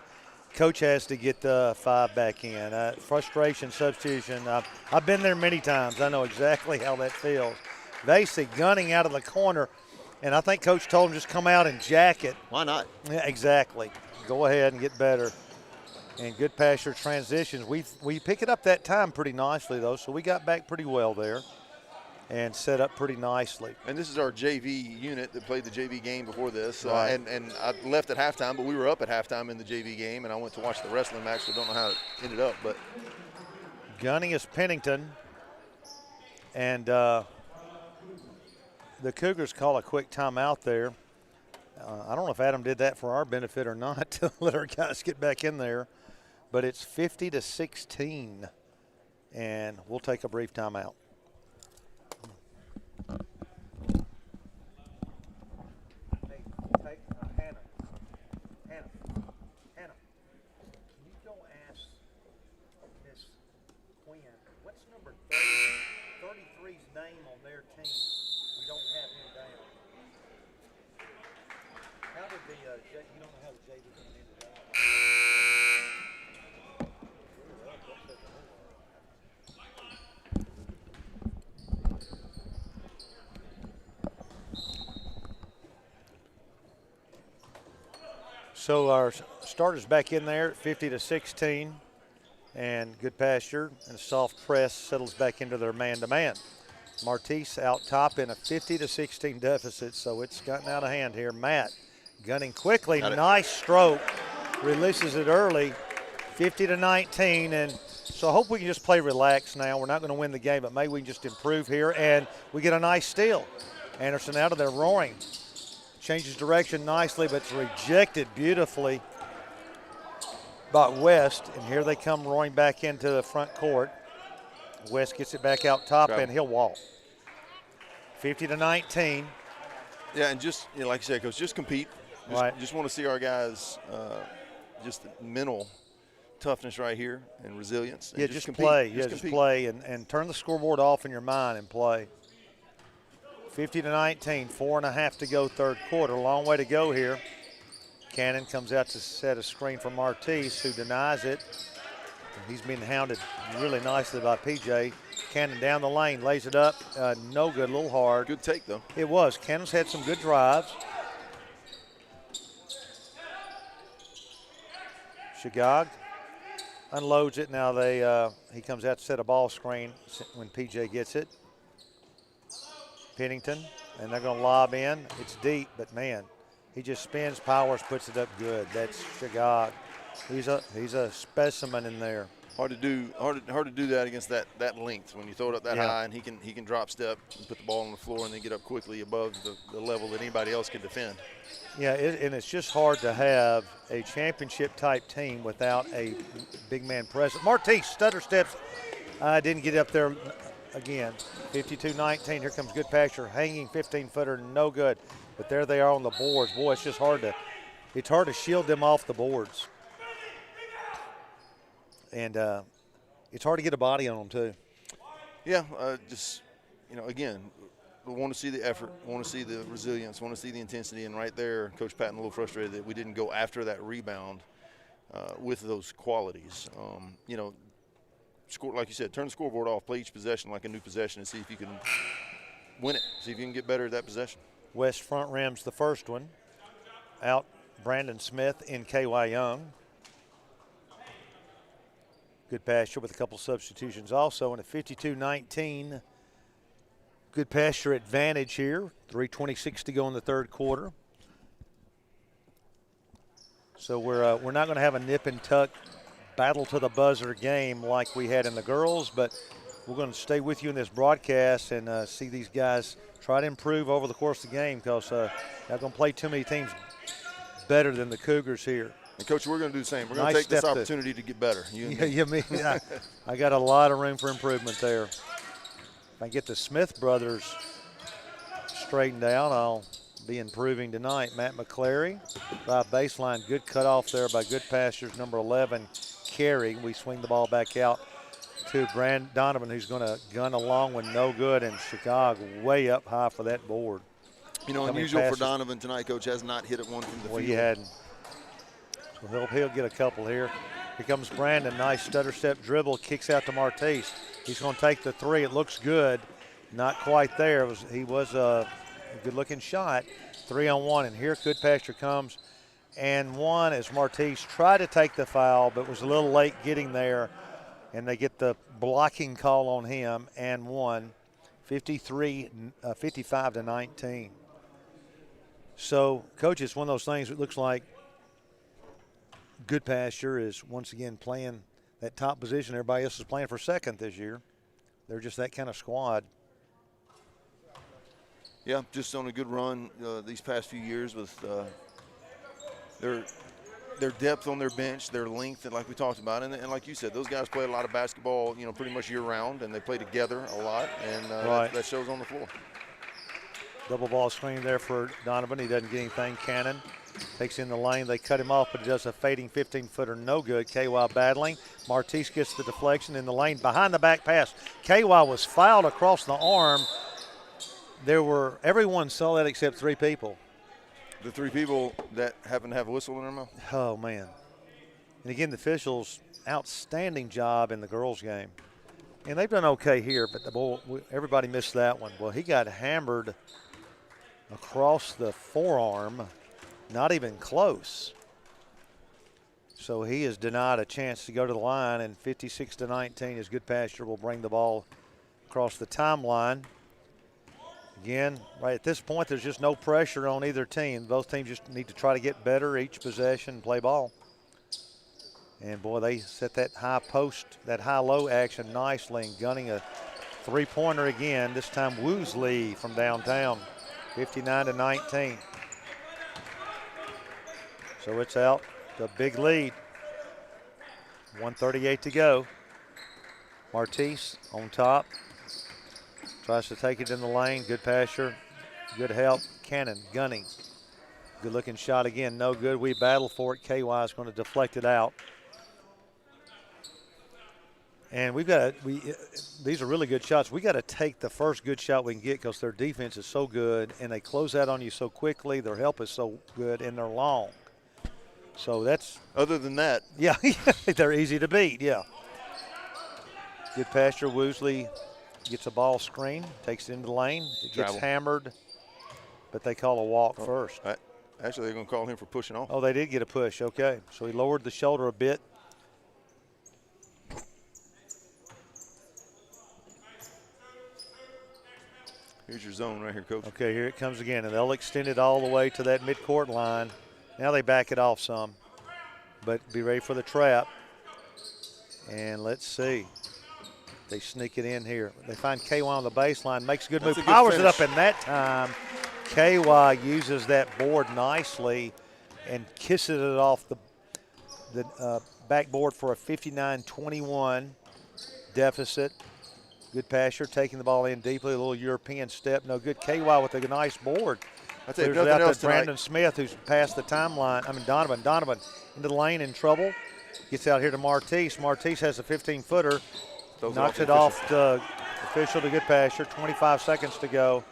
Coach has to get the 5 back in. Frustration substitution. I've been there many times. I know exactly how that feels. Vasey gunning out of the corner. And I think Coach told him just come out and jack it. Why not? Yeah, exactly. Go ahead and get better. And Goodpasture transitions. We pick it up that time pretty nicely, though, so we got back pretty well there and set up pretty nicely. And this is our JV unit that played the JV game before this. Right. And I left at halftime, but we were up at halftime in the JV game, and I went to watch the wrestling match, so I don't know how it ended up. But gunning is Pennington. And the Cougars call a quick timeout there. I don't know if Adam did that for our benefit or not to let our guys get back in there. But it's 50-16, and we'll take a brief timeout. Hannah, can you go ask Miss Quinn, what's number 33's name on their team? We don't have him down. How did the, you don't know how the JV team ended up? So our starters back in there at 50-16. And Goodpasture and a soft press settles back into their man-to-man. Martise out top in a 50-16 deficit, so it's gotten out of hand here. Matt gunning quickly, nice stroke, releases it early, 50-19, and so I hope we can just play relaxed now. We're not going to win the game, but maybe we can just improve here, and we get a nice steal. Anderson out of there roaring. Changes direction nicely, but it's rejected beautifully by West, and here they come roaring back into the front court. West gets it back out top, and he'll walk. 50-19. Yeah, and just, like you said, Coach, just compete. Just want to see our guys, just mental toughness right here and resilience. And just play. Just play and turn the scoreboard off in your mind and play. 50-19, 4.5 to go third quarter. Long way to go here. Cannon comes out to set a screen for Martise, who denies it. He's been hounded really nicely by PJ. Cannon down the lane, lays it up. No good, a little hard. Good take, though. It was. Cannon's had some good drives. Shagag unloads it. Now he comes out to set a ball screen when PJ gets it. Pennington, and they're going to lob in. It's deep, but man, he just spins, powers, puts it up good. That's Shagag. He's a specimen in there. Hard to do that against that length when you throw it up that high, and he can drop step and put the ball on the floor and then get up quickly above the level that anybody else can defend. Yeah, and it's just hard to have a championship type team without a big man present. Martise stutter steps, didn't get up there again. 52-19. Here comes Goodpasture, hanging 15-footer, no good. But there they are on the boards. Boy, it's just hard to shield them off the boards. And it's hard to get a body on them, too. Yeah, again, we want to see the effort, want to see the resilience, want to see the intensity. And right there, Coach Patton a little frustrated that we didn't go after that rebound with those qualities. Score, like you said, turn the scoreboard off, play each possession like a new possession and see if you can win it, see if you can get better at that possession. West front rims the first one. Out Brandon Smith in KY Young. Goodpasture with a couple substitutions also, and a 52-19 Goodpasture advantage here. 3:26 to go in the third quarter. So we're not going to have a nip and tuck battle to the buzzer game like we had in the girls, but we're going to stay with you in this broadcast and see these guys try to improve over the course of the game, because they're going to play too many teams better than the Cougars here. And, Coach, we're going to do the same. We're going to take this opportunity to get better. I got a lot of room for improvement there. If I get the Smith brothers straightened out, I'll be improving tonight. Matt McClary, drive baseline, good cutoff there by Goodpasture's number 11, Carey. We swing the ball back out to Brand Donovan, who's going to gun along with no good, and Chicago way up high for that board. Unusual for Donovan tonight, Coach, has not hit it one from the field. Well, he hadn't. So he'll get a couple here. Here comes Brandon, nice stutter step dribble, kicks out to Martise. He's going to take the three. It looks good. Not quite there. He was a good-looking shot. 3-on-1, and here Goodpasture comes and one as Martise tried to take the foul, but was a little late getting there, and they get the blocking call on him and one, 55-19. So, Coach, it's one of those things that looks like Goodpasture is once again playing that top position. Everybody else is playing for second this year. They're just that kind of squad. Yeah, just on a good run these past few years with their depth on their bench, their length, and like we talked about. And like you said, those guys play a lot of basketball, pretty much year-round, and they play together a lot, and that shows on the floor. Double ball screen there for Donovan. He doesn't get anything. Cannon takes in the lane. They cut him off, but he does a fading 15-footer, no good. KY battling. Martise gets the deflection in the lane. Behind the back pass. KY was fouled across the arm. Everyone saw that except three people. The three people that happen to have a whistle in their mouth? Oh, man. And again, the officials, outstanding job in the girls' game. And they've done okay here, but everybody missed that one. Well, he got hammered across the forearm, not even close. So he is denied a chance to go to the line, and 56-19 as Goodpasture will bring the ball across the timeline. Again, right at this point, there's just no pressure on either team. Both teams just need to try to get better each possession and play ball. And boy, they set that high post, that high-low action nicely, and gunning a three-pointer again. This time Woosley from downtown, 59-19. So it's out to a big lead. 1:38 to go. Martise on top. Tries to take it in the lane. Goodpasture. Good help. Cannon gunning. Good looking shot again. No good. We battle for it. KY is going to deflect it out. And these are really good shots. We got to take the first good shot we can get because their defense is so good and they close out on you so quickly. Their help is so good and they're long. So that's. Other than that. Yeah, they're easy to beat, yeah. Goodpasture. Woosley gets a ball screen, takes it into the lane. It gets hammered, but they call a walk first. Actually, they're going to call him for pushing off. Oh, they did get a push, okay. So he lowered the shoulder a bit. Here's your zone right here, Coach. Okay, here it comes again, and they'll extend it all the way to that midcourt line. Now they back it off some, but be ready for the trap. And let's see. They sneak it in here. They find KY on the baseline, makes a good move, powers it up, and that time KY uses that board nicely and kisses it off the backboard for a 59-21 deficit. Goodpasture taking the ball in deeply, a little European step, no good. KY with a nice board. I tell you, Clears nothing out else to Brandon Smith, who's past the timeline. Donovan into the lane in trouble. Gets out here to Martise. Martise has a 15-footer. Knocks it off the official to Goodpasture. 25 seconds to go.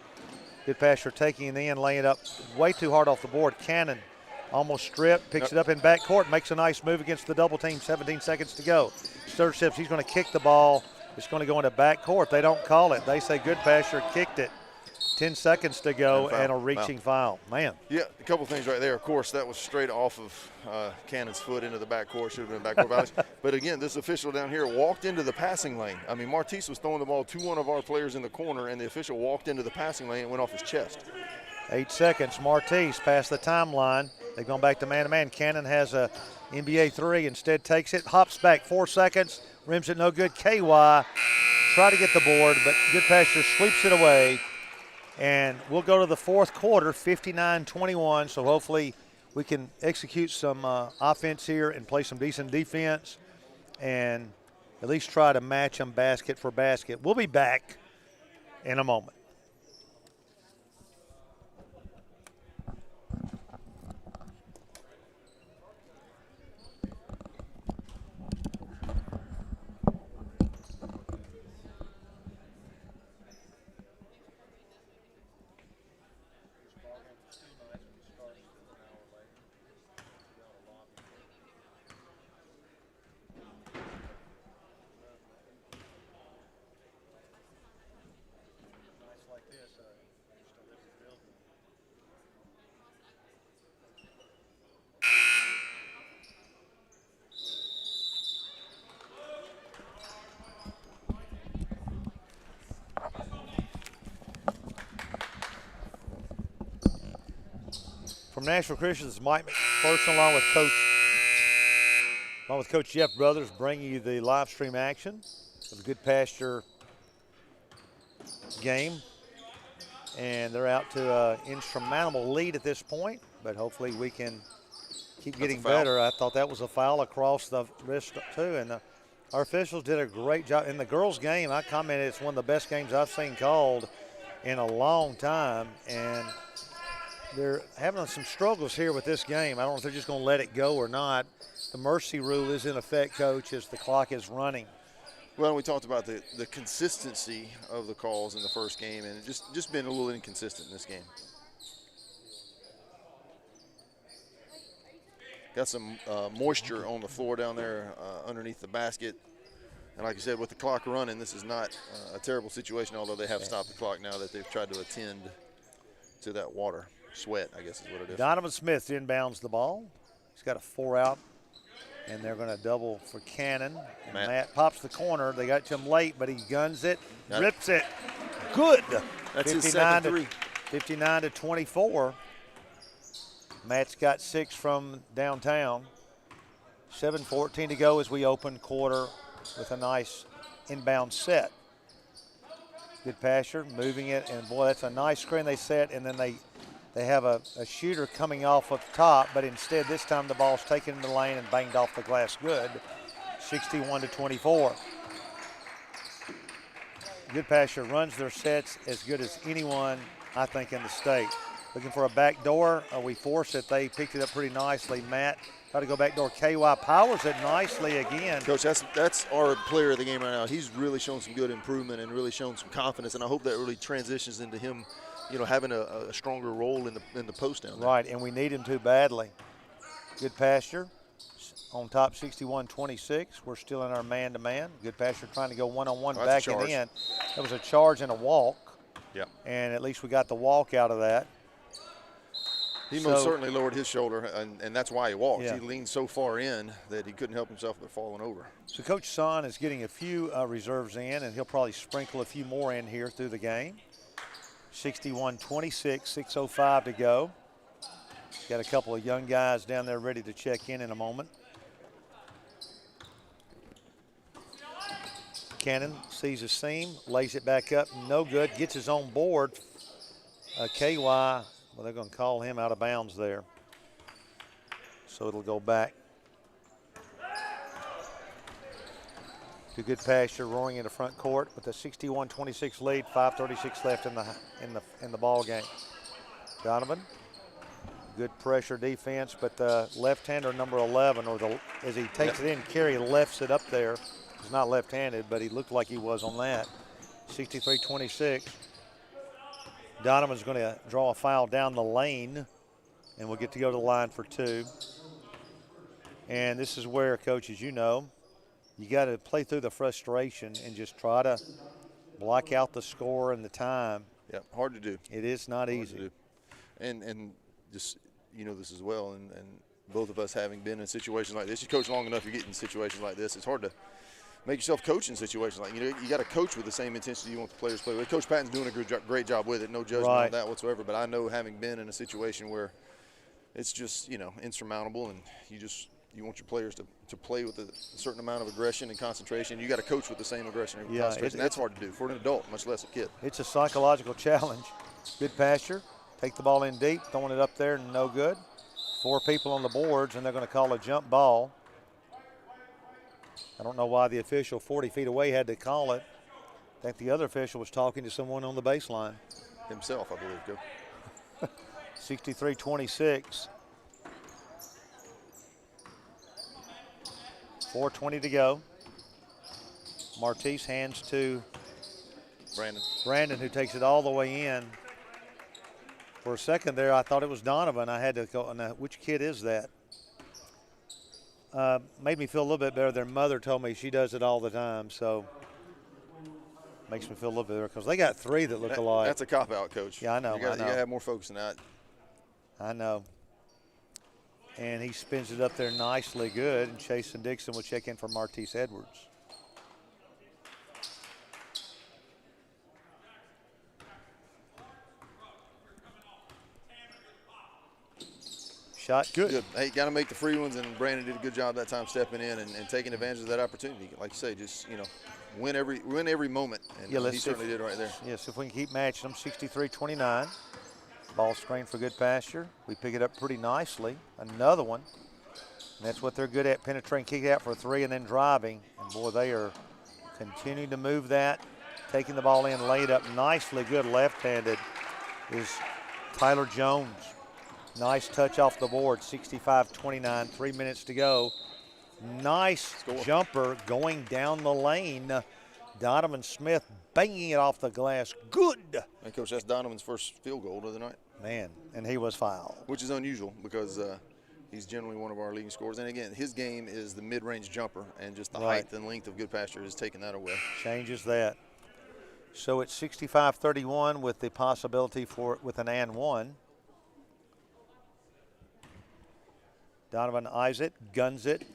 Goodpasture taking it in, laying it up way too hard off the board. Cannon almost stripped, picks it up in backcourt, makes a nice move against the double team. 17 seconds to go. Stursteps, he's going to kick the ball. It's going to go into backcourt. They don't call it. They say Goodpasture kicked it. 10 seconds to go and a reaching foul. Man. Yeah, a couple things right there. Of course, that was straight off of Cannon's foot into the backcourt. Should have been backcourt violation. But again, this official down here walked into the passing lane. I mean, Martise was throwing the ball to one of our players in the corner, and the official walked into the passing lane and went off his chest. 8 seconds. Martise past the timeline. They've gone back to man-to-man. Cannon has a NBA three. Instead takes it. Hops back. 4 seconds. Rims it no good. KY try to get the board, but Goodpasture sweeps it away. And we'll go to the fourth quarter, 59-21. So hopefully we can execute some offense here and play some decent defense and at least try to match them basket for basket. We'll be back in a moment. From Nashville Christians, Mike McPherson along with Coach Jeff Brothers bringing you the live stream action of the Goodpasture game. And they're out to an insurmountable lead at this point, but hopefully we can keep getting better. I thought that was a foul across the wrist too, and our officials did a great job. In the girls' game, I commented it's one of the best games I've seen called in a long time, and they're having some struggles here with this game. I don't know if they're just going to let it go or not. The mercy rule is in effect, Coach, as the clock is running. Well, we talked about the consistency of the calls in the first game, and it just been a little inconsistent in this game. Got some moisture on the floor down there underneath the basket. And like you said, with the clock running, this is not a terrible situation, although they have stopped the clock now that they've tried to attend to that water. Sweat, I guess is what it is. Donovan Smith inbounds the ball. He's got a 4-out And they're going to double for Cannon. And Matt. Matt pops the corner. They got to him late, but he guns it, Yep. rips it. Good. That's his second three. 59 to 24. Matt's got 6 from downtown. 7:14 to go as we open quarter with a nice inbound set. Goodpasture moving it, and boy, that's a nice screen they set, and then they have a shooter coming off up top, but instead this time the ball's taken in the lane and banged off the glass good. 61 to 24. Goodpasture runs their sets as good as anyone, I think, in the state. Looking for a back door. We force it. They picked it up pretty nicely. Matt tried to go back door. KY powers it nicely again. Coach, that's our player of the game right now. He's really shown some good improvement and really shown some confidence, and I hope that really transitions into him, having a stronger role in the post down there. Right, and we need him to badly. Goodpasture on top, 61-26. We're still in our man-to-man. Goodpasture trying to go one-on-one back and in. That was a charge and a walk. Yeah. And at least we got the walk out of that. He most certainly lowered his shoulder, and that's why he walked. Yeah. He leaned so far in that he couldn't help himself but falling over. So Coach Son is getting a few reserves in, and he'll probably sprinkle a few more in here through the game. 61-26, 6:05 to go. Got a couple of young guys down there ready to check in a moment. Cannon sees a seam, lays it back up, no good, gets his own board. KY, well, they're going to call him out of bounds there. So it'll go back to Goodpasture, roaring into front court with a 61-26 lead, 5:36 left in the ball game. Donovan, good pressure defense, but the left-hander number 11, as he takes it in, Kerry lefts it up there. He's not left-handed, but he looked like he was on that. 63-26. Donovan's going to draw a foul down the lane, and we'll get to go to the line for 2. And this is where, Coach, as you know, you got to play through the frustration and just try to block out the score and the time. Yeah, hard to do. It is not easy. And just, this as well, and both of us having been in situations like this. You coach long enough, you get in situations like this. It's hard to make yourself coach in situations like, you got to coach with the same intensity you want the players to play with. Coach Patton's doing a great job with it. No judgment on that whatsoever. But I know, having been in a situation where it's just, insurmountable, and you want your players to play with a certain amount of aggression and concentration. You got to coach with the same aggression and concentration. That's hard to do for an adult, much less a kid. It's a psychological challenge. Goodpasture, take the ball in deep, throwing it up there, no good. 4 people on the boards, and they're going to call a jump ball. I don't know why the official 40 feet away had to call it. I think the other official was talking to someone on the baseline. Himself, I believe, Joe. 63-26. 4:20 to go. Martise hands to Brandon, who takes it all the way in. For a second there, I thought it was Donovan. I had to go, now, which kid is that? Made me feel a little bit better. Their mother told me she does it all the time, so makes me feel a little bit better because they got 3 that look alike. That's a cop-out, Coach. Yeah, I know. You got to have more focus than that. I know. And he spins it up there nicely good, and Chase and Dixon will check in for Martise Edwards. Shot good. Hey, got to make the free ones, and Brandon did a good job that time stepping in and taking advantage of that opportunity. Like you say, just, win every moment, and he certainly did right there. Yes, if we can keep matching them, 63-29. Ball screen for Goodpasture. We pick it up pretty nicely. Another one. And that's what they're good at, penetrating, kick it out for a 3, and then driving. And, boy, they are continuing to move that, taking the ball in, laid up nicely good left-handed is Tyler Jones. Nice touch off the board, 65-29, 3 minutes to go. Nice jumper going down the lane. Donovan Smith banging it off the glass. Good. And, Coach, that's Donovan's first field goal of the night. Man, and he was fouled. Which is unusual because he's generally one of our leading scorers. And, again, his game is the mid-range jumper, and just the height and length of Goodpasture has taken that away. Changes that. So it's 65-31 with the possibility with an and one. Donovan eyes it, guns it,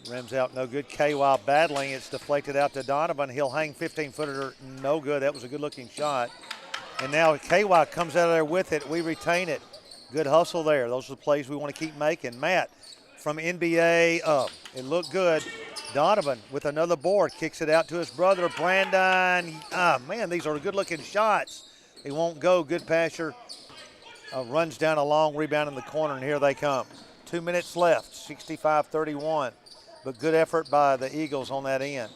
Rims out, no good. KY battling. It's deflected out to Donovan. He'll hang 15-footer, no good. That was a good-looking shot. And now KY comes out of there with it. We retain it. Good hustle there. Those are the plays we want to keep making. Matt from NBA up. It looked good. Donovan with another board kicks it out to his brother, Brandon. Man, these are good-looking shots. They won't go. Goodpasture runs down a long rebound in the corner, and here they come. 2 minutes left, 65-31. But good effort by the Eagles on that end.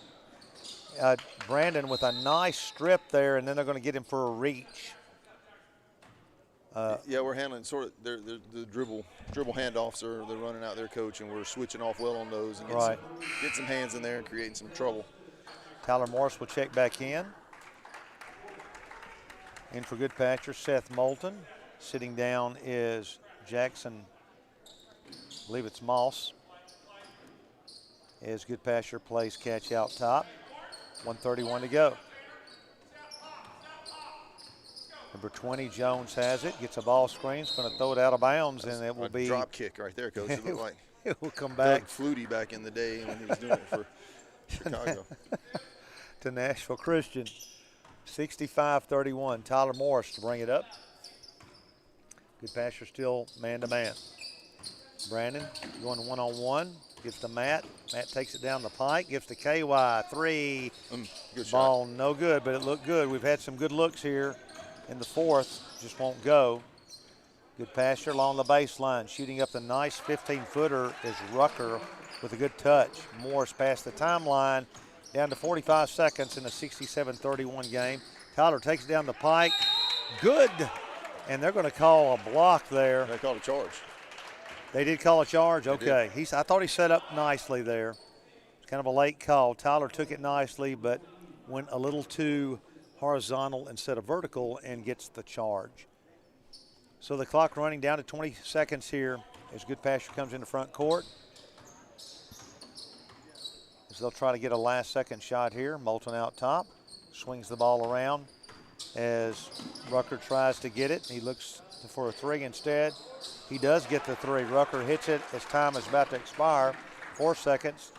Brandon with a nice strip there, and then they're going to get him for a reach. Yeah, we're handling sort of the dribble handoffs. They're running out there, coach, and we're switching off well on those and get some hands in there and creating some trouble. Tyler Morris will check back in. In for Goodpasture, Seth Moulton. Sitting down is Jackson, I believe it's Moss. As Goodpasture plays catch out top. 1:31 to go. Number 20, Jones has it, gets a ball screen, is going to throw it out of bounds, and it will be drop kick right there, coach. It looked like it will come back. Doug Flutie back in the day when he was doing it for Chicago. To Nashville Christian. 65-31. Tyler Morris to bring it up. Goodpasture still man-to-man. Brandon going one-on-one. Gives to Matt. Matt takes it down the pike. Gives to KY. Three. Good Ball shot. no good, but it looked good. We've had some good looks here in the fourth. Just won't go. Goodpasture along the baseline. Shooting up the nice 15-footer is Rucker with a good touch. Morris past the timeline. Down to 45 seconds in a 67-31 game. Tyler takes it down the pike. Good. And they're going to call a block there. They called a charge. They did call a charge? Okay. I thought he set up nicely there. It's kind of a late call. Tyler took it nicely, but went a little too horizontal instead of vertical and gets the charge. So the clock running down to 20 seconds here as Goodpasture comes into front court. As they'll try to get a last-second shot here. Moulton out top. Swings the ball around as Rucker tries to get it. He looks for a three instead. He does get the three. Rucker hits it as time is about to expire. 4 seconds.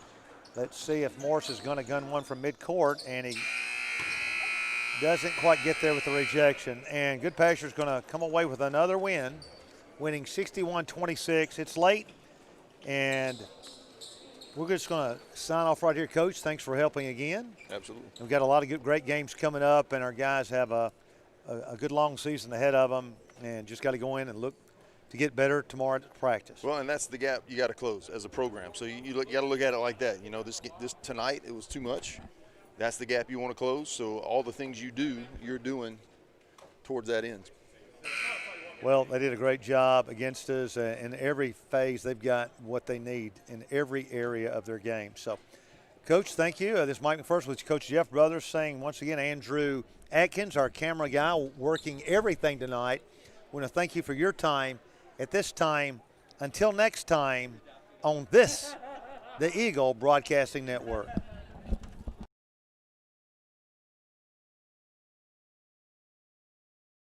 Let's see if Morris is going to gun one from midcourt, and he doesn't quite get there with the rejection. And Goodpasture is going to come away with another win, winning 61-26. It's late, and we're just going to sign off right here, Coach. Thanks for helping again. Absolutely. We've got a lot of great games coming up, and our guys have a good long season ahead of them, and just got to go in and look to get better tomorrow at practice. Well, and that's the gap you got to close as a program. So you got to look at it like that. You know, this tonight it was too much. That's the gap you want to close. So all the things you do, you're doing towards that end. Well, they did a great job against us in every phase. They've got what they need in every area of their game. So, Coach, thank you. This is Mike McPherson with Coach Jeff Brothers saying once again, Andrew Atkins, our camera guy, working everything tonight. We want to thank you for your time at this time. Until next time on this, the Eagle Broadcasting Network.